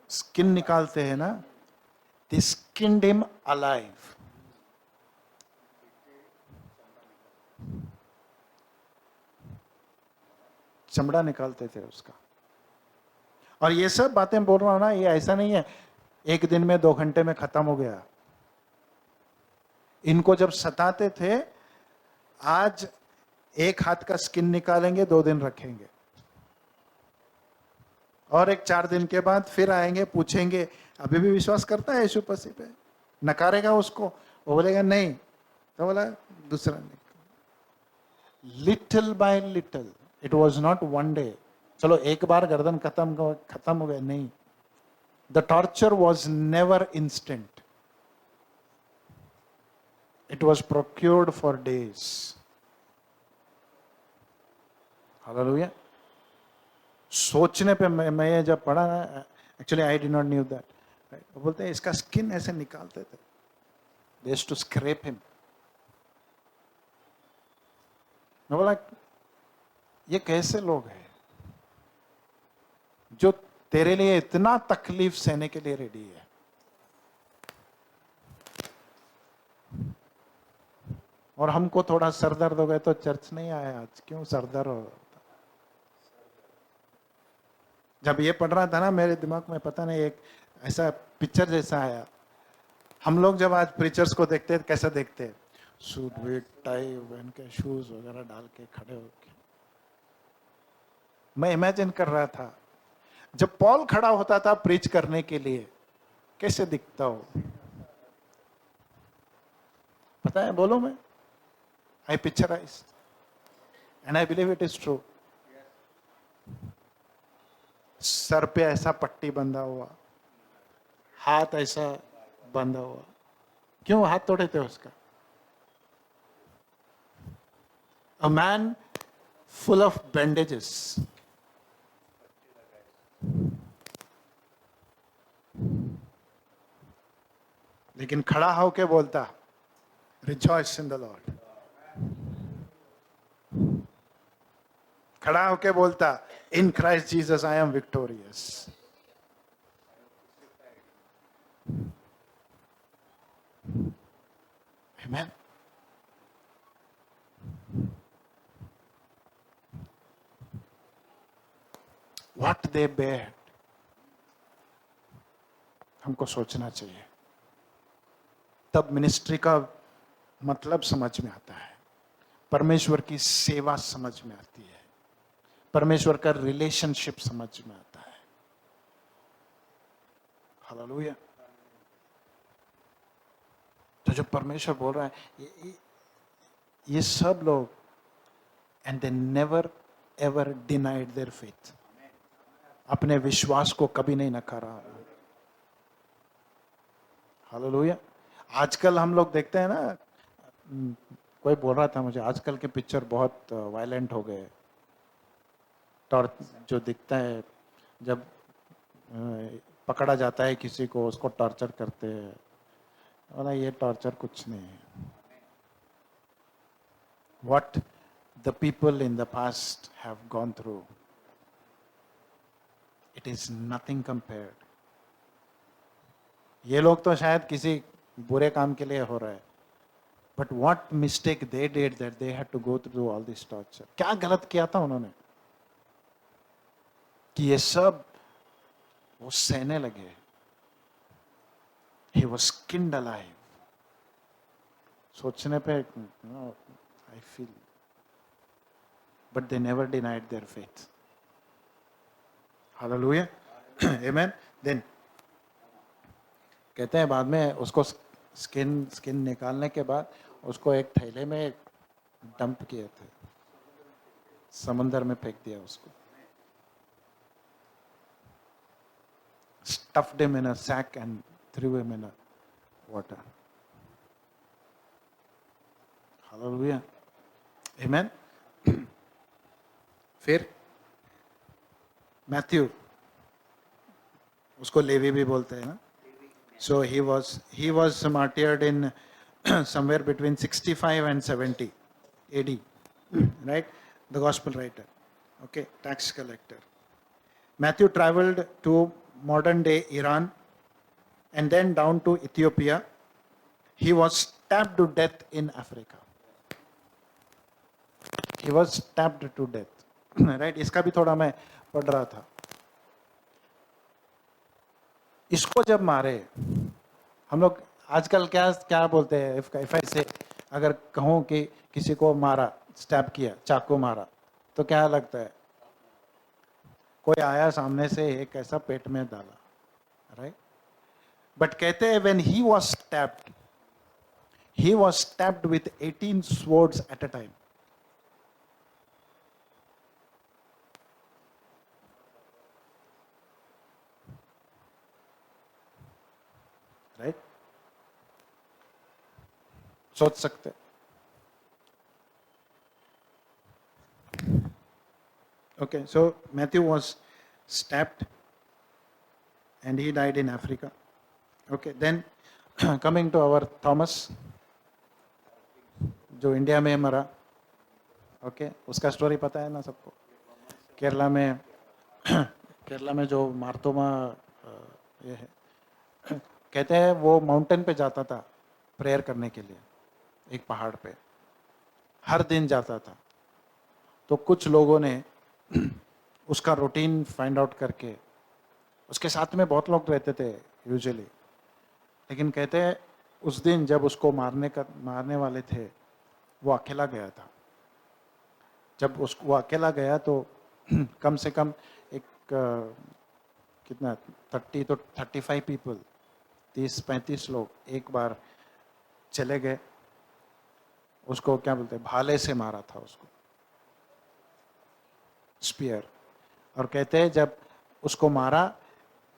स्किन निकालते हैं ना, दे स्किन्ड हिम अलाइव। चमड़ा निकालते थे उसका। और ये सब बातें बोल रहा हूं ना, ये ऐसा नहीं है एक दिन में 2 घंटे में खत्म हो गया। इनको जब सताते थे, आज एक हाथ का स्किन निकालेंगे, 2 दिन रखेंगे, और एक 4 दिन के बाद फिर आएंगे, पूछेंगे अभी भी विश्वास करता है यीशु मसीह पे? नकारेगा उसको, वो बोलेगा नहीं, तो बोला दूसरा निकाल। Little bye little, it was not one day, चलो एक बार गर्दन खत्म हो गया, नहीं। The torture was never instant, it was procured for days. Hallelujah. सोचने पे मैं ये जब पढ़ा ना, actually I did not knew that, right? वो बोलते हैं इसका स्किन ऐसे निकालते थे, they used to scrape him. मैं बोला ये कैसे लोग हैं जो तेरे लिए इतना तकलीफ सहने के लिए रेडी है। और हमको थोड़ा सर दर्द हो गया तो चर्च नहीं आया आज। क्यों सर दर्द हो? जब ये पढ़ रहा था ना, मेरे दिमाग में पता नहीं एक ऐसा पिक्चर जैसा आया। हम लोग जब आज प्रीचर्स को देखते हैं कैसे देखते हैं, सूट बूट टाई पहन के शूज वगैरह डाल के खड़े होके। मैं इमेजिन कर रहा था जब पॉल खड़ा होता था प्रीच करने के लिए कैसे दिखता हो। पता है, बोलो मैं, I picturise and I believe it is true. सर पे ऐसा पट्टी बंधा हुआ, हाथ ऐसा बंधा हुआ। क्यों हाथ तोड़े थे उसका? A man full of bandages. लेकिन खड़ा होके बोलता, रिजॉइस इन द लॉर्ड। खड़ा होके बोलता, in Christ Jesus I am victorious. Amen. What they bear, हमको सोचना चाहिए। तब मिनिस्ट्री का मतलब समझ में आता है, परमेश्वर की सेवा समझ में आती है, परमेश्वर का रिलेशनशिप समझ में आता है। हालेलुया। तो जो परमेश्वर बोल रहा है, ये सब लोग, and they never ever denied their faith, अपने विश्वास को कभी नहीं नकारा। हालेलुया। आजकल हम लोग देखते हैं ना, कोई बोल रहा था मुझे, आजकल के पिक्चर बहुत वायलेंट हो गए। जो दिखता है, जब पकड़ा जाता है किसी को, उसको टॉर्चर करते हैं। बोला ये टॉर्चर कुछ नहीं है। What the people in the past have gone through, it is nothing compared. ये लोग तो शायद किसी बुरे काम के लिए हो रहा है, but what mistake they did that they had to go through all this torture. क्या गलत किया था उन्होंने कि ये सब वो सहने लगे। He was skinned alive. सोचने पे I feel, but they never denied their faith. Hallelujah. Amen. Then कहते हैं बाद में उसको स्किन निकालने के बाद उसको एक थैले में डंप किए थे, समंदर में फेंक दिया उसको। Stuffed him in a sack and threw him in a water. Hallelujah. Amen. फिर मैथ्यू, उसको लेवी भी बोलते हैं ना। So he was martyred in somewhere between 65 and 70 AD, right? The gospel writer, okay, tax collector. Matthew traveled to modern day Iran and then down to Ethiopia. He was stabbed to death in Africa. He was stabbed to death, right? इसका भी थोड़ा मैं पढ़ रहा था। इसको जब मारे, हम लोग आजकल क्या क्या बोलते हैं, इफ आई से, अगर कहूँ कि किसी को मारा, स्टैब किया, चाकू मारा, तो क्या लगता है? कोई आया सामने से एक ऐसा पेट में डाला, राइट? बट कहते हैं when he was stabbed with 18 swords at a time. Right? सोच सकते। Okay, so Matthew was stabbed and he died in Africa. Okay, then coming to our Thomas, जो इंडिया में मरा, ओके, उसका स्टोरी पता है ना सबको। केरला में केरला में जो मार्तोमा ये है, कहते हैं वो माउंटेन पे जाता था प्रेयर करने के लिए, एक पहाड़ पे हर दिन जाता था। तो कुछ लोगों ने उसका रूटीन फाइंड आउट करके, उसके साथ में बहुत लोग रहते थे यूजुअली, लेकिन कहते हैं उस दिन जब उसको मारने वाले थे, वो अकेला गया था। जब उसको वो अकेला गया तो कम से कम एक कितना 30 तो 35 पीपल, 30-35 लोग एक बार चले गए, उसको क्या बोलते हैं, भाले से मारा था उसको, स्पीयर। और कहते हैं जब उसको मारा,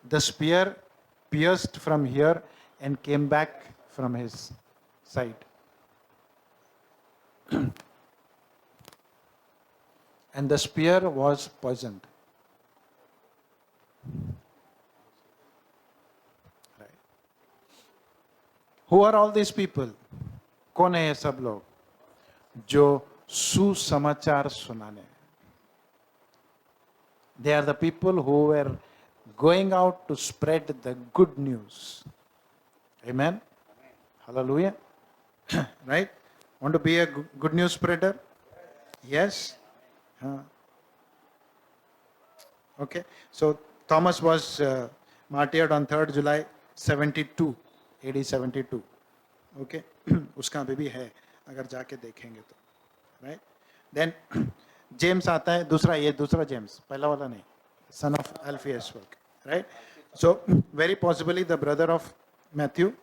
the spear pierced from here and came back from his side. And the spear was poisoned. Right. Who are all these people? कौन है ये सब लोग जो सुसमाचार सुनाने? They are the people who were going out to spread the good news. Amen. Hallelujah. Right? Want to be a good news spreader? Yes. Okay. So Thomas was martyred on 3rd July 72, AD 72. Okay. उसका अभी भी है, अगर जाके देखेंगे तो. Right? Then James आता है, दूसरा जेम्स, पहला वाला नहीं, son of Alphaeus, right? So very possibly the brother of Matthew,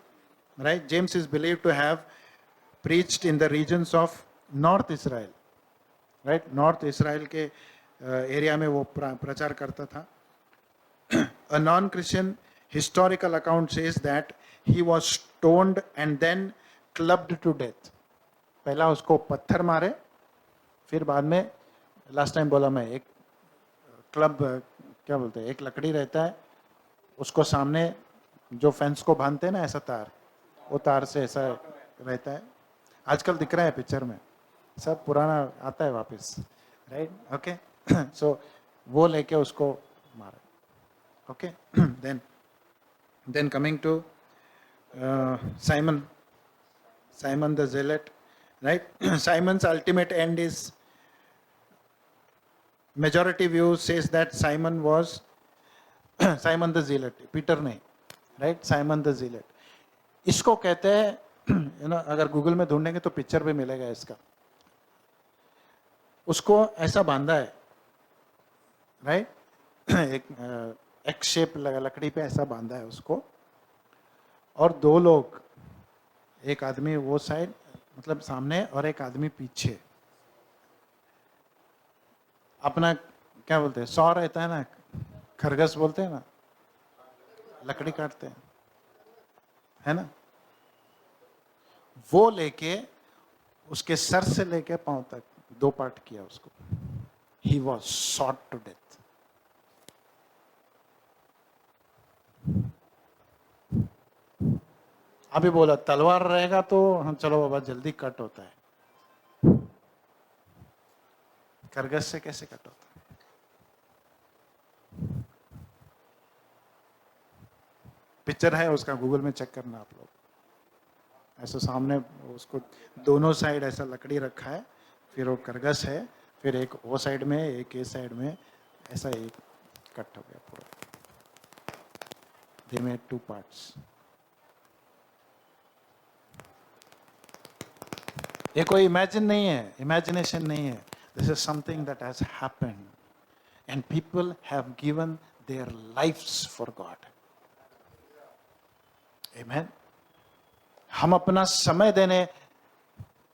right? James is believed to have preached in the regions of North Israel, right? North Israel के area में वो प्रचार करता था. A non-Christian historical account says that he was stoned and then clubbed to death. पहला उसको पत्थर मारे, फिर बाद में, लास्ट टाइम बोला मैं, एक क्लब क्या बोलते हैं, एक लकड़ी रहता है, उसको सामने जो फेंस को बांधते हैं ना, ऐसा तार, वो तार से ऐसा रहता है, आजकल दिख रहा है पिक्चर में, सब पुराना आता है वापस, राइट? ओके. सो वो लेके उसको मारा. Okay. Then coming to Simon the Zealot, right? Simon's ultimate end is, majority view says that Simon was Simon the Zealot, Peter नहीं, right? Simon the Zealot. इसको कहते हैं, अगर गूगल में ढूंढेंगे तो पिक्चर भी मिलेगा इसका. उसको ऐसा बांधा है, राइट? एक एक्स शेप लकड़ी पे ऐसा बांधा है उसको, और दो लोग, एक आदमी वो साइड मतलब सामने और एक आदमी पीछे, अपना क्या बोलते हैं, सौ रहता है ना, खरगस बोलते हैं ना, लकड़ी काटते हैं, है ना, वो लेके उसके सर से लेके पांव तक 2 पार्ट किया उसको. He was shot to death. अभी बोला तलवार रहेगा तो हम चलो बाबा जल्दी कट होता है, खरगस से कैसे कट होता है? पिक्चर है उसका, गूगल में चेक करना आप लोग. ऐसा सामने उसको दोनों साइड ऐसा लकड़ी रखा है, फिर वो खरगस है, फिर एक वो साइड में एक ये साइड में, ऐसा एक कट हो गया पूरा. They made 2 parts. ये कोई इमेजिन नहीं है, इमेजिनेशन नहीं है. This is something that has happened and people have given their lifes for God. Amen. हम अपना समय देने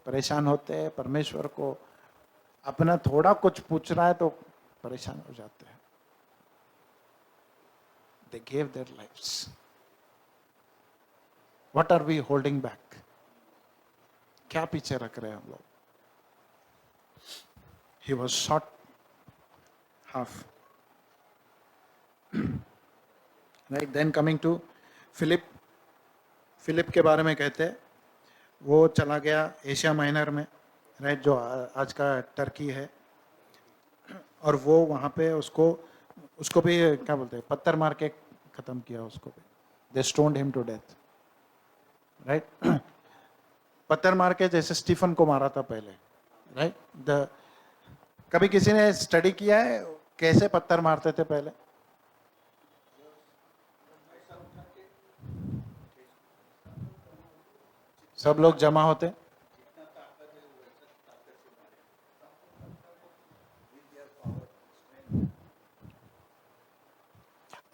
परेशान होते हैं, परमेश्वर को अपना थोड़ा कुछ पूछ रहा है तो परेशान हो जाते हैं. They gave their lives. What are we holding back? क्या पीछे रख रहे हैं हम लोग? He was shot half. Right, then coming to Philip. Philip के बारे में कहते हैं, वो चला गया एशिया माइनर में, राइट, जो आज का टर्की है, और वो वहाँ पे उसको उसको भी क्या बोलते हैं, पत्थर मार के खत्म किया उसको भी. They stoned him to death, right. पत्थर मार के जैसे स्टीफन को मारा था पहले, राइट. द कभी किसी ने स्टडी किया है कैसे पत्थर मारते थे पहले? सब लोग जमा होते,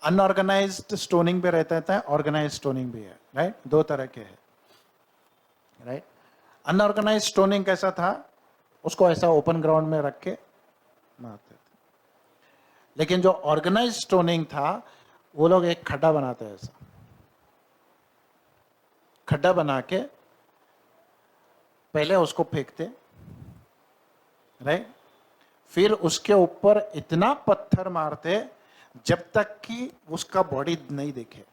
अनऑर्गेनाइज्ड स्टोनिंग पे रहता है, ऑर्गेनाइज स्टोनिंग भी है, राइट. दो तरह के हैं, राइट. अनऑर्गेनाइज स्टोनिंग कैसा था? उसको ऐसा ओपन ग्राउंड में रख के मारते थे. लेकिन जो ऑर्गेनाइज स्टोनिंग था, वो लोग एक खड्डा बनाते हैं, ऐसा खड्डा बना के पहले उसको फेंकते, राइट. फिर उसके ऊपर इतना पत्थर मारते जब तक कि उसका बॉडी नहीं दिखे.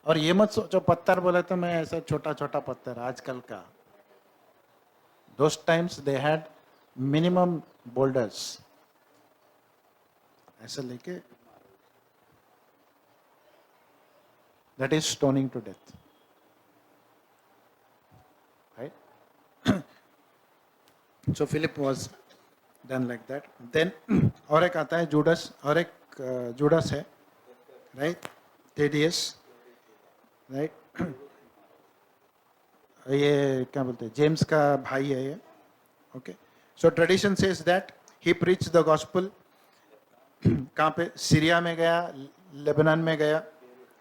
और ये मत सोचो पत्थर बोले तो मैं ऐसा छोटा छोटा पत्थर आजकल का. Those times they had minimum boulders, ऐसे लेके, that is stoning to death, right. So Philip was done like that. Then और एक आता है जूडस, और एक जूडस है, right. Tedious, right. ये क्या बोलते हैं, जेम्स का भाई है ये, okay. So tradition says that he preach the gospel. कहाँ पे? सीरिया में गया, लेबनान में गया,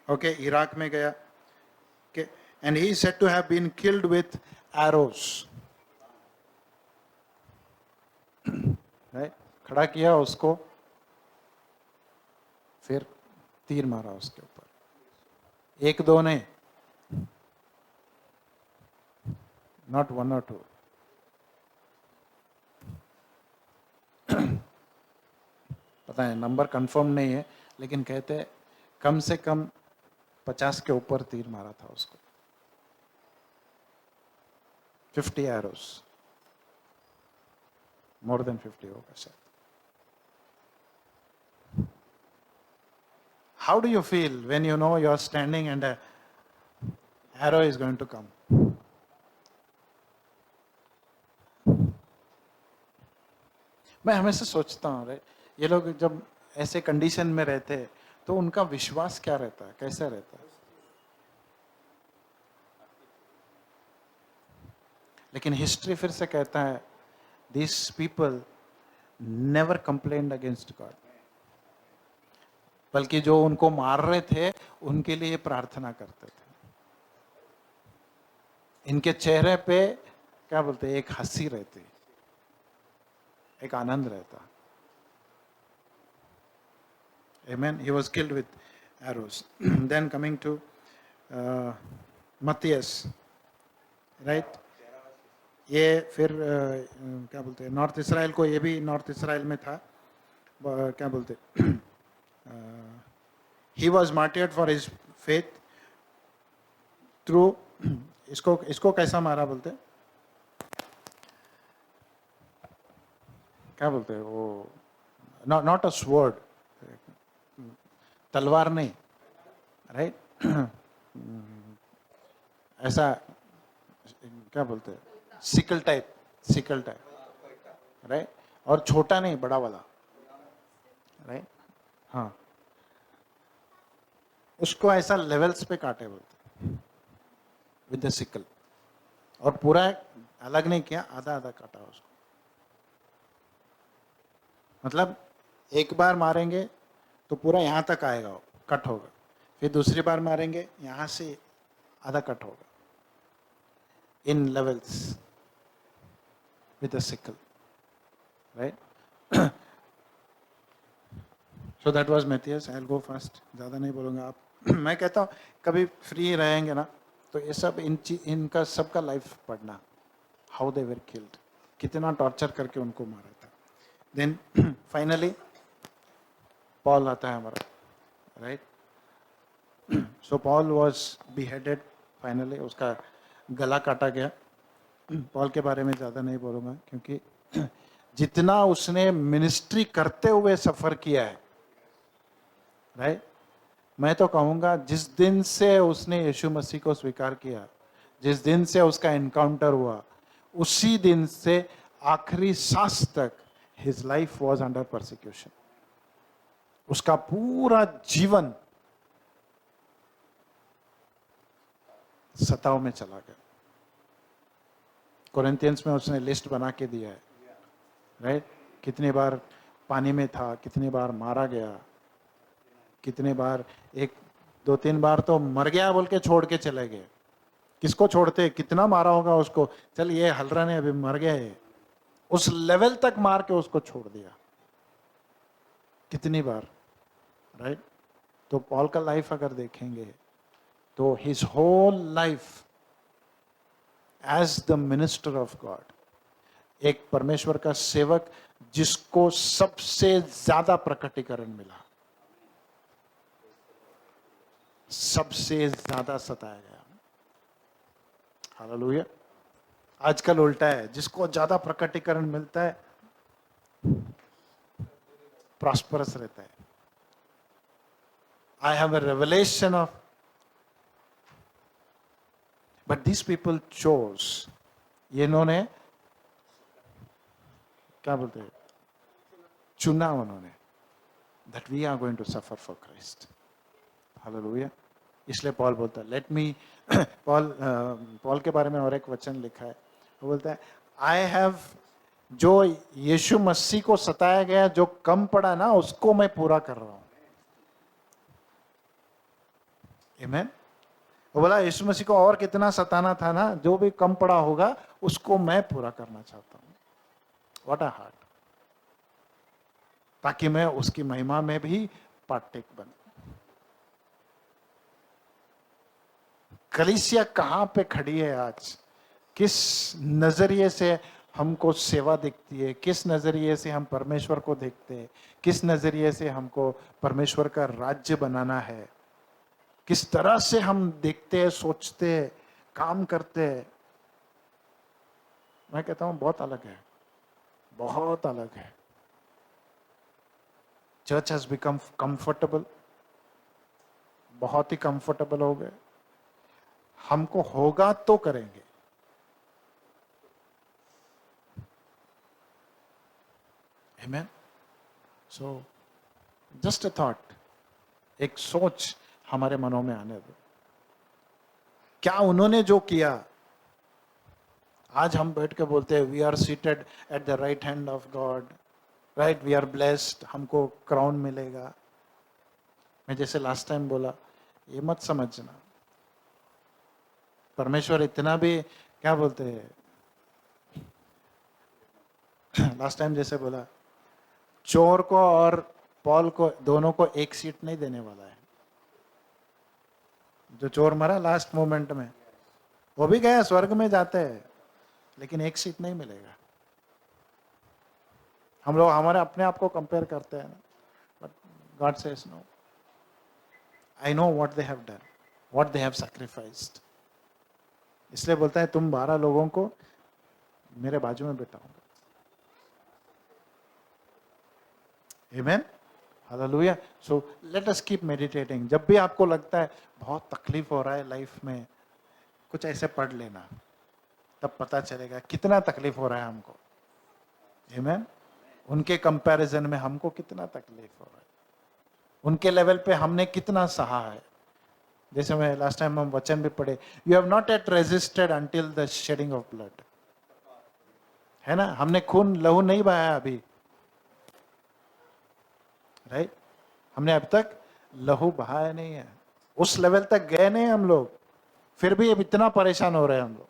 ओके, इराक में गया, okay. And he said to have been killed with arrows, right. खड़ा किया उसको, फिर तीर मारा उसके ऊपर, एक दो नहीं, नॉट वन और टू. पता है नंबर कंफर्म नहीं है, लेकिन कहते हैं कम से कम 50 के ऊपर तीर मारा था उसको. 50 एरोस, मोर देन 50 होगा शायद. How do you feel when you know you are standing and a arrow is going to come? मैं हमेशा सोचता हूँ, राइट, ये लोग जब ऐसे कंडीशन में रहते हैं तो उनका विश्वास क्या रहता है, कैसा रहता है? लेकिन हिस्ट्री फिर से कहता है this people never complained against God, बल्कि जो उनको मार रहे थे उनके लिए प्रार्थना करते थे. इनके चेहरे पे क्या बोलते हैं, एक हंसी रहती, एक आनंद रहता. Amen. He was killed with arrows. Then coming to Matthias, right? ये फिर क्या बोलते हैं, नॉर्थ इसराइल को, ये भी नॉर्थ इसराइल में था, क्या बोलते, he was martyred for his faith through, इसको कैसा मारा बोलते, क्या बोलते हैं वो, नॉट अ स्वॉर्ड, तलवार नहीं, राइट. ऐसा क्या बोलते हैं, सिकल टाइप, राइट. और छोटा नहीं, बड़ा वाला, राइट. हाँ, उसको ऐसा लेवल्स पे काटे बोलते विद द सिकल, और पूरा अलग नहीं किया, आधा आधा काटा उसको. मतलब एक बार मारेंगे तो पूरा यहाँ तक आएगा, वो कट होगा. फिर दूसरी बार मारेंगे, यहाँ से आधा कट होगा, in levels with a sickle, right. So that was Matthias. I will go fast, ज़्यादा नहीं बोलूँगा. आप मैं कहता हूँ कभी फ्री रहेंगे ना तो ये सब इनका सबका लाइफ पढ़ना, हाउ दे वर किल्ड, कितना टॉर्चर करके उनको मारा था. देन फाइनली पॉल आता है हमारा, right. So Paul was beheaded finally, उसका गला काटा गया. पॉल के बारे में ज़्यादा नहीं बोलूँगा, क्योंकि जितना उसने मिनिस्ट्री करते हुए सफ़र किया है, राइट, मैं तो कहूँगा जिस दिन से उसने यीशु मसीह को स्वीकार किया, जिस दिन से उसका एनकाउंटर हुआ, उसी दिन से आखिरी सांस तक his life was under persecution. उसका पूरा जीवन सताव में चला गया। कोरिन्थियंस में उसने लिस्ट बना के दिया है, राइट, कितनी बार पानी में था, कितनी बार मारा गया, कितने बार, एक दो तीन बार तो मर गया बोल के छोड़ के चले गए। किसको छोड़ते, कितना मारा होगा उसको, चल ये हलरा ने अभी मर गया है, उस लेवल तक मार के उसको छोड़ दिया, कितनी बार, राइट। तो पॉल का लाइफ अगर देखेंगे तो his whole life as the minister of God, एक परमेश्वर का सेवक जिसको सबसे ज्यादा प्रकटीकरण मिला, सबसे ज्यादा सताया गया। हालेलुया। आजकल उल्टा है, जिसको ज्यादा प्रकटीकरण मिलता है प्रॉस्परस रहता है। I have a revelation of, but this people chose, इन्होंने क्या बोलते हैं, चुना उन्होंने, that we are going to suffer for Christ. Hallelujah. इसलिए पॉल बोलता है, लेट मी, पॉल के बारे में और एक वचन लिखा है, वो बोलता है, आई हैव, जो यीशु मसीह को सताया गया, जो कम पड़ा ना, उसको मैं पूरा कर रहा हूं। आमीन। वो बोला यीशु मसीह को और कितना सताना था ना, जो भी कम पड़ा होगा उसको मैं पूरा करना चाहता हूं। व्हाट अ हार्ट, ताकि मैं उसकी महिमा में भी पार्टेक बनूं। कलीसिया कहां पे खड़ी है आज, किस नजरिए से हमको सेवा दिखती है, किस नजरिए से हम परमेश्वर को देखते हैं, किस नजरिए से हमको परमेश्वर का राज्य बनाना है, किस तरह से हम देखते हैं, सोचते हैं, काम करते हैं, मैं कहता हूं बहुत अलग है, बहुत अलग है। चर्च हैज बिकम कंफर्टेबल, बहुत ही कंफर्टेबल हो गए। हमको होगा तो करेंगे, आमीन। सो जस्ट अ थॉट, एक सोच हमारे मनों में आने दो, क्या उन्होंने जो किया, आज हम बैठ के बोलते हैं we are seated at the right hand of God, right, we are blessed, हमको क्राउन मिलेगा। मैं जैसे लास्ट टाइम बोला, ये मत समझना परमेश्वर इतना भी, क्या बोलते हैं, लास्ट टाइम जैसे बोला, चोर को और पॉल को दोनों को एक सीट नहीं देने वाला है। जो चोर मरा लास्ट मोमेंट में, वो भी गया, स्वर्ग में जाते हैं, लेकिन एक सीट नहीं मिलेगा। हम लोग हमारे अपने आप को कंपेयर करते हैं ना, but God says no, I know what they have done, what they have sacrificed. इसलिए बोलता है तुम 12 लोगों को मेरे बाजू में बिठाऊंगा। आमीन, hallelujah. So let us keep meditating. जब भी आपको लगता है बहुत तकलीफ हो रहा है लाइफ में, कुछ ऐसे पढ़ लेना, तब पता चलेगा कितना तकलीफ हो रहा है हमको। आमीन। उनके कंपैरिजन में हमको कितना तकलीफ हो रहा है, उनके लेवल पे हमने कितना सहा है। जैसे मैं लास्ट टाइम हम वचन भी पढ़े, you have not at resisted until the shedding of blood, है ना, हमने खून लहू नहीं बहाया अभी, राइट, हमने अब तक लहू बहाया नहीं है, उस लेवल तक गए नहीं हम लोग, फिर भी अब इतना परेशान हो रहे हैं हम लोग।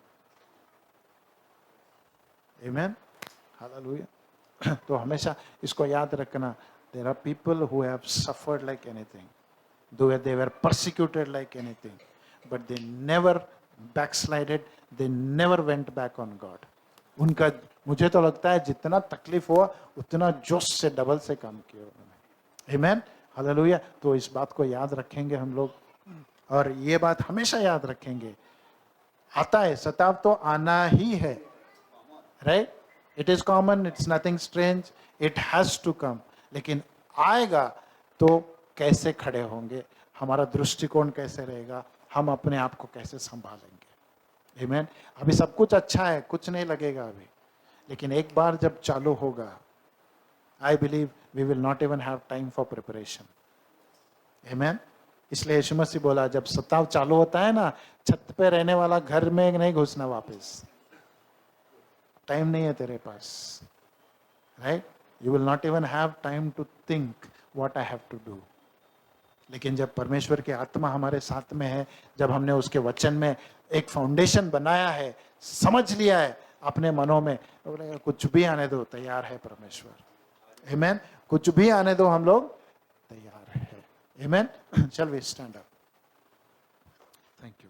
आमीन, हालेलुया। तो हमेशा इसको याद रखना, there are people who have suffered like anything, they were persecuted like anything, but they never backslided, they never went back on God. उनका, मुझे तो लगता है जितना तकलीफ हुआ उतना जोश से डबल से काम किया उन्होंने। आमीन, हालेलुया। तो इस बात को याद रखेंगे हम लोग, और ये बात हमेशा याद रखेंगे, आता है सताव तो आना ही है, right? It is common, it's nothing strange, it has to come. लेकिन आएगा तो कैसे खड़े होंगे, हमारा दृष्टिकोण कैसे रहेगा, हम अपने आप को कैसे संभालेंगे. आमीन. अभी सब कुछ अच्छा है, कुछ नहीं लगेगा अभी, लेकिन एक बार जब चालू होगा, I believe we will not even have time for preparation. Amen. इसलिए यीशु मसीह बोला, जब सताव चालू होता है ना, छत पे रहने वाला घर में नहीं घुसना वापस. टाइम नहीं है तेरे पास, right? You will not even have time to think what I have to do. लेकिन जब परमेश्वर की आत्मा हमारे साथ में है, जब हमने उसके वचन में एक फाउंडेशन बनाया है, समझ लिया है अपने मनों में, तो बोलेगा कुछ भी आने दो, तैयार है परमेश्वर. आमीन. कुछ भी आने दो, हम लोग तैयार है. आमीन. Shall we stand up? Thank you.